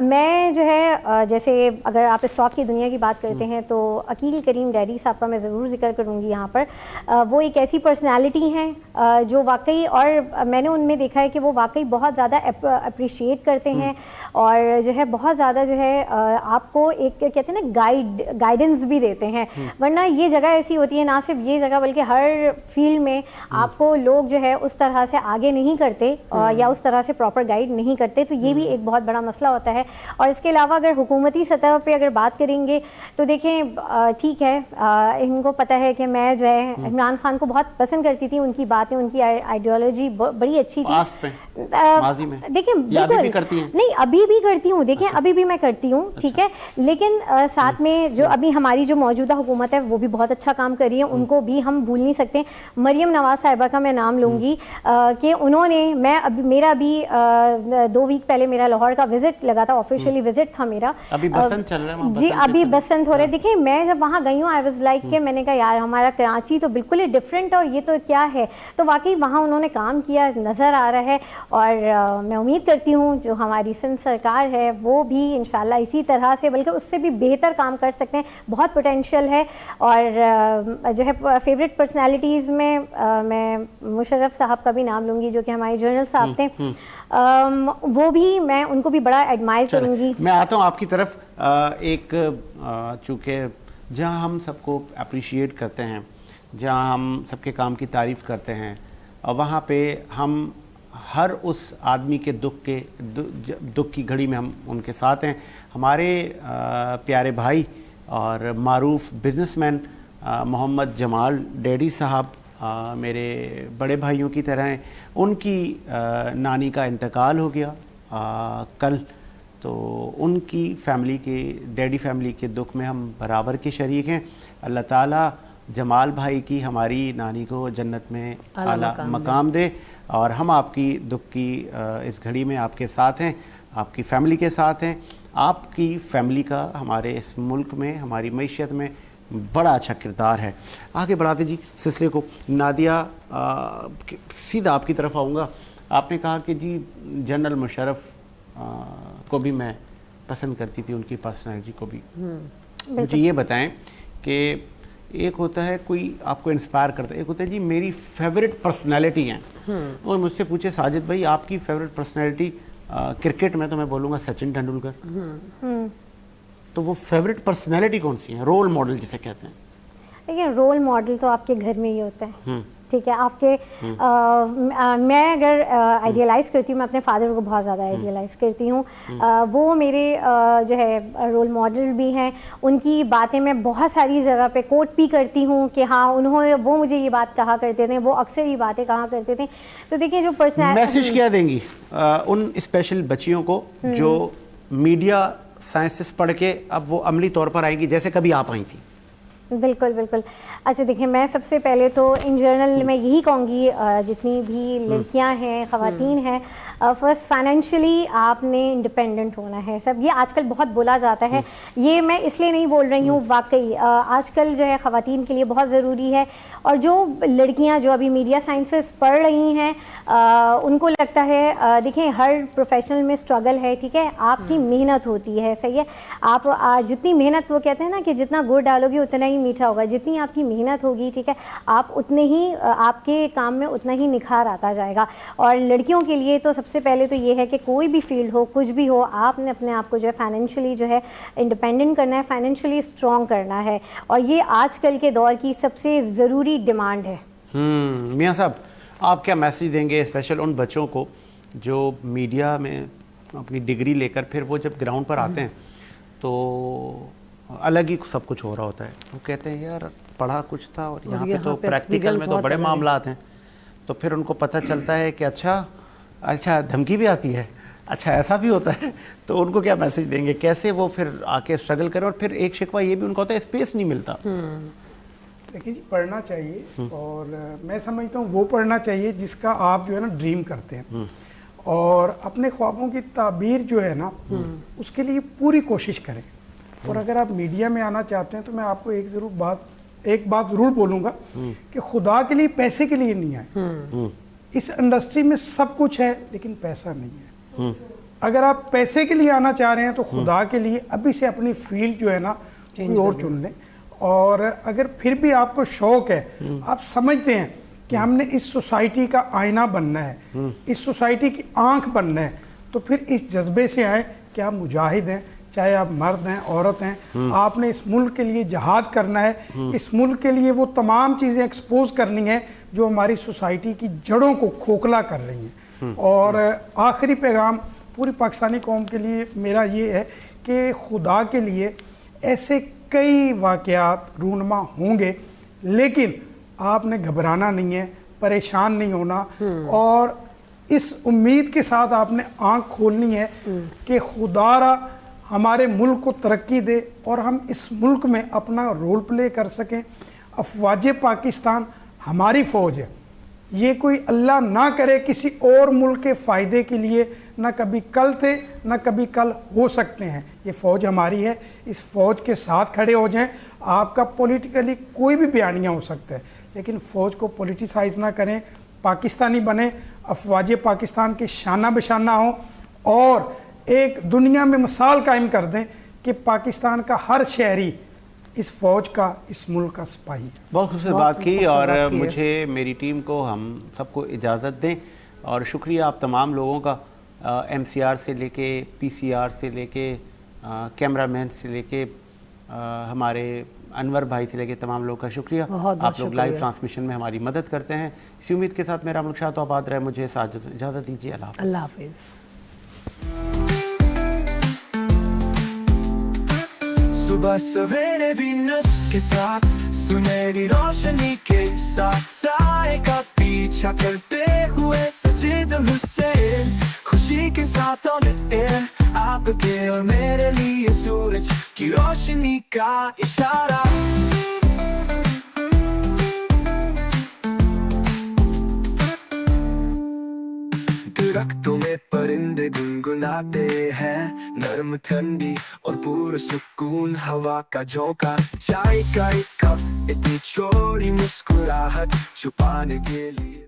میں جو ہے جیسے اگر آپ اسٹاک کی دنیا کی بات کرتے ہیں تو عقیل کریم ڈیری صاحب کا میں ضرور ذکر کروں گی یہاں پر. وہ ایک ایسی پرسنالٹی ہیں جو واقعی, اور میں نے ان میں دیکھا ہے کہ وہ واقعی بہت زیادہ اپریشیٹ کرتے ہیں اور جو ہے بہت زیادہ جو ہے آپ کو ایک کہتے ہیں نا گائیڈنس بھی دیتے ہیں. ورنہ یہ جگہ ایسی ہوتی ہے, نہ صرف یہ جگہ بلکہ ہر فیلڈ میں آپ کو لوگ جو ہے اس طرح سے آگے نہیں کرتے یا اس طرح سے پراپر گائیڈ نہیں کرتے, تو یہ بھی ایک بہت بڑا مسئلہ ہوتا ہے. اور اس کے علاوہ اگر حکومتی سطح پہ اگر بات کریں گے تو دیکھیں ٹھیک ہے, ان کو پتہ ہے کہ میں جو ہے عمران خان کو بہت پسند کرتی تھی, ان کی باتیں, ان کی آئیڈیالوجی بڑی اچھی تھی. دیکھیں بالکل نہیں, ابھی بھی کرتی ہوں, دیکھیں ابھی بھی میں کرتی ہوں, ٹھیک ہے, لیکن ساتھ میں جو ابھی ہماری جو موجودہ حکومت ہے وہ بھی بہت اچھا کام کر رہی ہے, ان کو بھی ہم بھول نہیں سکتے. مریم نواز صاحبہ کا میں نام لوں گی کہ انہوں نے, میرا بھی 2 ویک پہلے میرا لاہور کا وزٹ لگا تھا, آفیشیلی وزٹ تھا میرا. ابھی بسنت چل رہا ہے جی, ابھی بسنت ہو رہا ہے. دیکھیں میں جب وہاں گئی ہوں آئی واز لائک کہ میں نے کہا یار ہمارا کراچی تو بالکل ہی ڈفرینٹ, اور یہ تو کیا ہے. تو واقعی وہاں انہوں نے کام کیا نظر آ رہا ہے, اور میں امید کرتی ہوں جو ہماری سندھ سرکار ہے وہ بھی انشاءاللہ اسی طرح سے بلکہ اس سے بھی بہتر کام کر سکتے ہیں. بہت پوٹینشیل ہے. اور جو ہے فیوریٹ پرسنالٹیز میں میں مشرف صاحب کا بھی نام لوں گی جو کہ ہمارے جنرل صاحب تھے, وہ بھی میں ان کو بھی بڑا ایڈمائر کروں گی. میں آتا ہوں آپ کی طرف. ایک چونکہ جہاں ہم سب کو اپریشیٹ کرتے ہیں, جہاں ہم سب کے کام کی تعریف کرتے ہیں, وہاں پہ ہم ہر اس آدمی کے دکھ کی گھڑی میں ہم ان کے ساتھ ہیں. ہمارے پیارے بھائی اور معروف بزنس مین محمد جمال ڈیڈی صاحب میرے بڑے بھائیوں کی طرح ہیں. ان کی نانی کا انتقال ہو گیا کل, تو ان کی فیملی کے, ڈیڈی فیملی کے دکھ میں ہم برابر کے شریک ہیں. اللہ تعالیٰ جمال بھائی کی ہماری نانی کو جنت میں اعلیٰ مقام دے, اور ہم آپ کی دکھ کی اس گھڑی میں آپ کے ساتھ ہیں, آپ کی فیملی کے ساتھ ہیں. آپ کی فیملی کا ہمارے اس ملک میں, ہماری معیشت میں بڑا اچھا کردار ہے. آگے بڑھاتے جی سلسلے کو. نادیہ, سیدھا آپ کی طرف آؤں گا. آپ نے کہا کہ جی جنرل مشرف کو بھی میں پسند کرتی تھی, ان کی پرسنالٹی کو بھی. مجھے یہ بتائیں کہ ایک ہوتا ہے کوئی آپ کو انسپائر کرتا ہے, ایک ہوتا ہے جی میری فیوریٹ پرسنالٹی ہیں. اور مجھ سے پوچھے ساجد بھائی آپ کی فیوریٹ پرسنالٹی کرکٹ میں, تو میں بولوں گا سچن ٹنڈولکر. تو وہ فیوریٹ پرسنالٹی کون سی ہیں, رول ماڈل جسے کہتے ہیں؟ لیکن رول ماڈل تو آپ کے گھر میں ہی ہوتا ہے, ٹھیک ہے. آپ کے میں اگر آئیڈیالائز کرتی ہوں, میں اپنے فادر کو بہت زیادہ آئیڈیالائز کرتی ہوں. وہ میرے جو ہے رول ماڈل بھی ہیں. ان کی باتیں میں بہت ساری جگہ پہ کوٹ بھی کرتی ہوں کہ ہاں وہ مجھے یہ بات کہا کرتے تھے, وہ اکثر یہ باتیں کہا کرتے تھے. تو دیکھیں جو میسج کیا دیں گی ان اسپیشل بچیوں کو جو میڈیا سائنسز پڑھ کے اب وہ عملی طور پر آئیں گی, جیسے کبھی آپ آئی تھیں؟ بالکل بالکل. اچھا دیکھیں, میں سب سے پہلے تو ان جنرل میں یہی کہوں گی جتنی بھی لڑکیاں ہیں, خواتین ہیں, فرسٹ فائنینشلی آپ نے انڈیپینڈنٹ ہونا ہے. سب یہ آج کل بہت بولا جاتا ہے, یہ میں اس لیے نہیں بول رہی ہوں, واقعی آج کل جو ہے خواتین کے لیے بہت ضروری ہے. اور جو لڑکیاں جو ابھی میڈیا سائنسز پڑھ رہی ہیں ان کو لگتا ہے, دیکھیں ہر پروفیشنل میں اسٹرگل ہے, ٹھیک ہے, آپ کی محنت ہوتی ہے, صحیح ہے. آپ جتنی محنت, وہ کہتے ہیں نا کہ جتنا گڑ ڈالو گے اتنا ہی میٹھا ہوگا, جتنی آپ کی محنت ہوگی, ٹھیک ہے, آپ اتنے ہی آپ کے کام میں اتنا ہی نکھار آتا جائے گا. اور لڑکیوں کے لیے تو سب سے پہلے تو یہ ہے کہ کوئی بھی فیلڈ ہو, کچھ بھی ہو, آپ نے اپنے آپ کو جو ہے فائنینشلی جو ہے انڈیپینڈنٹ کرنا ہے, فائنینشلی اسٹرانگ کرنا ہے, اور یہ آج کل کے دور کی سب سے ضروری ڈیمانڈ ہے. میاں صاحب, آپ کیا میسیج دیں گے اسپیشل ان بچوں کو جو میڈیا میں اپنی ڈگری لے کر پھر وہ جب گراؤنڈ پر آتے ہیں تو الگ ہی سب کچھ ہو رہا ہوتا ہے, وہ کہتے ہیں یار پڑھا کچھ تھا اور یہاں پہ تو پریکٹیکل میں تو بڑے معاملات ہیں, تو پھر ان کو پتہ چلتا ہے کہ اچھا دھمکی بھی آتی ہے. اچھا ایسا بھی ہوتا ہے, تو ان کو کیا میسج دیں گے, کیسے وہ پھر آ کے اسٹرگل کریں؟ اور پھر ایک شکوہ یہ بھی ان کا ہوتا ہے اسپیس نہیں ملتا. دیکھیں جی, پڑھنا چاہیے, اور میں سمجھتا ہوں وہ پڑھنا چاہیے جس کا آپ جو ہے نا ڈریم کرتے ہیں, اور اپنے خوابوں کی تعبیر جو ہے نا اس کے لیے پوری کوشش کریں. اور اگر آپ میڈیا میں آنا چاہتے ہیں تو میں آپ کو ایک بات ضرور بولوں گا کہ خدا کے لیے پیسے کے لیے نہیں آئے. اس انڈسٹری میں سب کچھ ہے لیکن پیسہ نہیں ہے. اگر آپ پیسے کے لیے آنا چاہ رہے ہیں تو خدا کے لیے ابھی سے اپنی فیلڈ جو ہے نا کوئی اور چن لیں. اور اگر پھر بھی آپ کو شوق ہے, آپ سمجھتے ہیں کہ ہم نے اس سوسائٹی کا آئینہ بننا ہے, اس سوسائٹی کی آنکھ بننا ہے, تو پھر اس جذبے سے آئیں کہ آپ مجاہد ہیں, چاہے آپ مرد ہیں, عورت ہیں, آپ نے اس ملک کے لیے جہاد کرنا ہے, اس ملک کے لیے وہ تمام چیزیں ایکسپوز کرنی ہیں جو ہماری سوسائٹی کی جڑوں کو کھوکھلا کر رہی ہیں. اور آخری پیغام پوری پاکستانی قوم کے لیے میرا یہ ہے کہ خدا کے لیے ایسے کئی واقعات رونما ہوں گے, لیکن آپ نے گھبرانا نہیں ہے, پریشان نہیں ہونا, اور اس امید کے ساتھ آپ نے آنکھ کھولنی ہے کہ خدا را ہمارے ملک کو ترقی دے اور ہم اس ملک میں اپنا رول پلے کر سکیں. افواج پاکستان ہماری فوج ہے, یہ کوئی اللہ نہ کرے کسی اور ملک کے فائدے کے لیے نہ کبھی کل تھے نہ کبھی کل ہو سکتے ہیں. یہ فوج ہماری ہے, اس فوج کے ساتھ کھڑے ہو جائیں. آپ کا پولیٹیکلی کوئی بھی بیانیہ ہو سکتا ہے, لیکن فوج کو پولیٹیسائز نہ کریں, پاکستانی بنیں, افواج پاکستان کے شانہ بشانہ ہوں, اور ایک دنیا میں مثال قائم کر دیں کہ پاکستان کا ہر شہری اس فوج کا, اس ملک کا سپاہی. بہت خوبصورت بات کی, اور مجھے میری ٹیم کو ہم سب کو اجازت دیں, اور شکریہ آپ تمام لوگوں کا, ایم سی آر سے لے کے پی سی آر سے لے کے کیمرہ مین سے لے کے ہمارے انور بھائی سے لے کے تمام لوگوں کا شکریہ. آپ لوگ لائیو ٹرانسمیشن میں ہماری مدد کرتے ہیں. اسی امید کے ساتھ میرا ملک شاد و آباد رہے. مجھے اجازت دیجیے. اللہ حافظ. صبح سویرے وینس کے ساتھ سنہری روشنی کے ساتھ سائے کا پیچھا کرتے ہوئے سجید حسین, خوشی کے ساتھ آپ کے اور میرے لیے سورج کی روشنی کا اشارہ. درختوں میں پرندے گنگناتے ہیں, نرم ٹھنڈی اور پرسکون ہوا کا جھونکا. چائے کا ایک کپ, اتنی چھوٹی مسکراہٹ چھپانے کے لیے.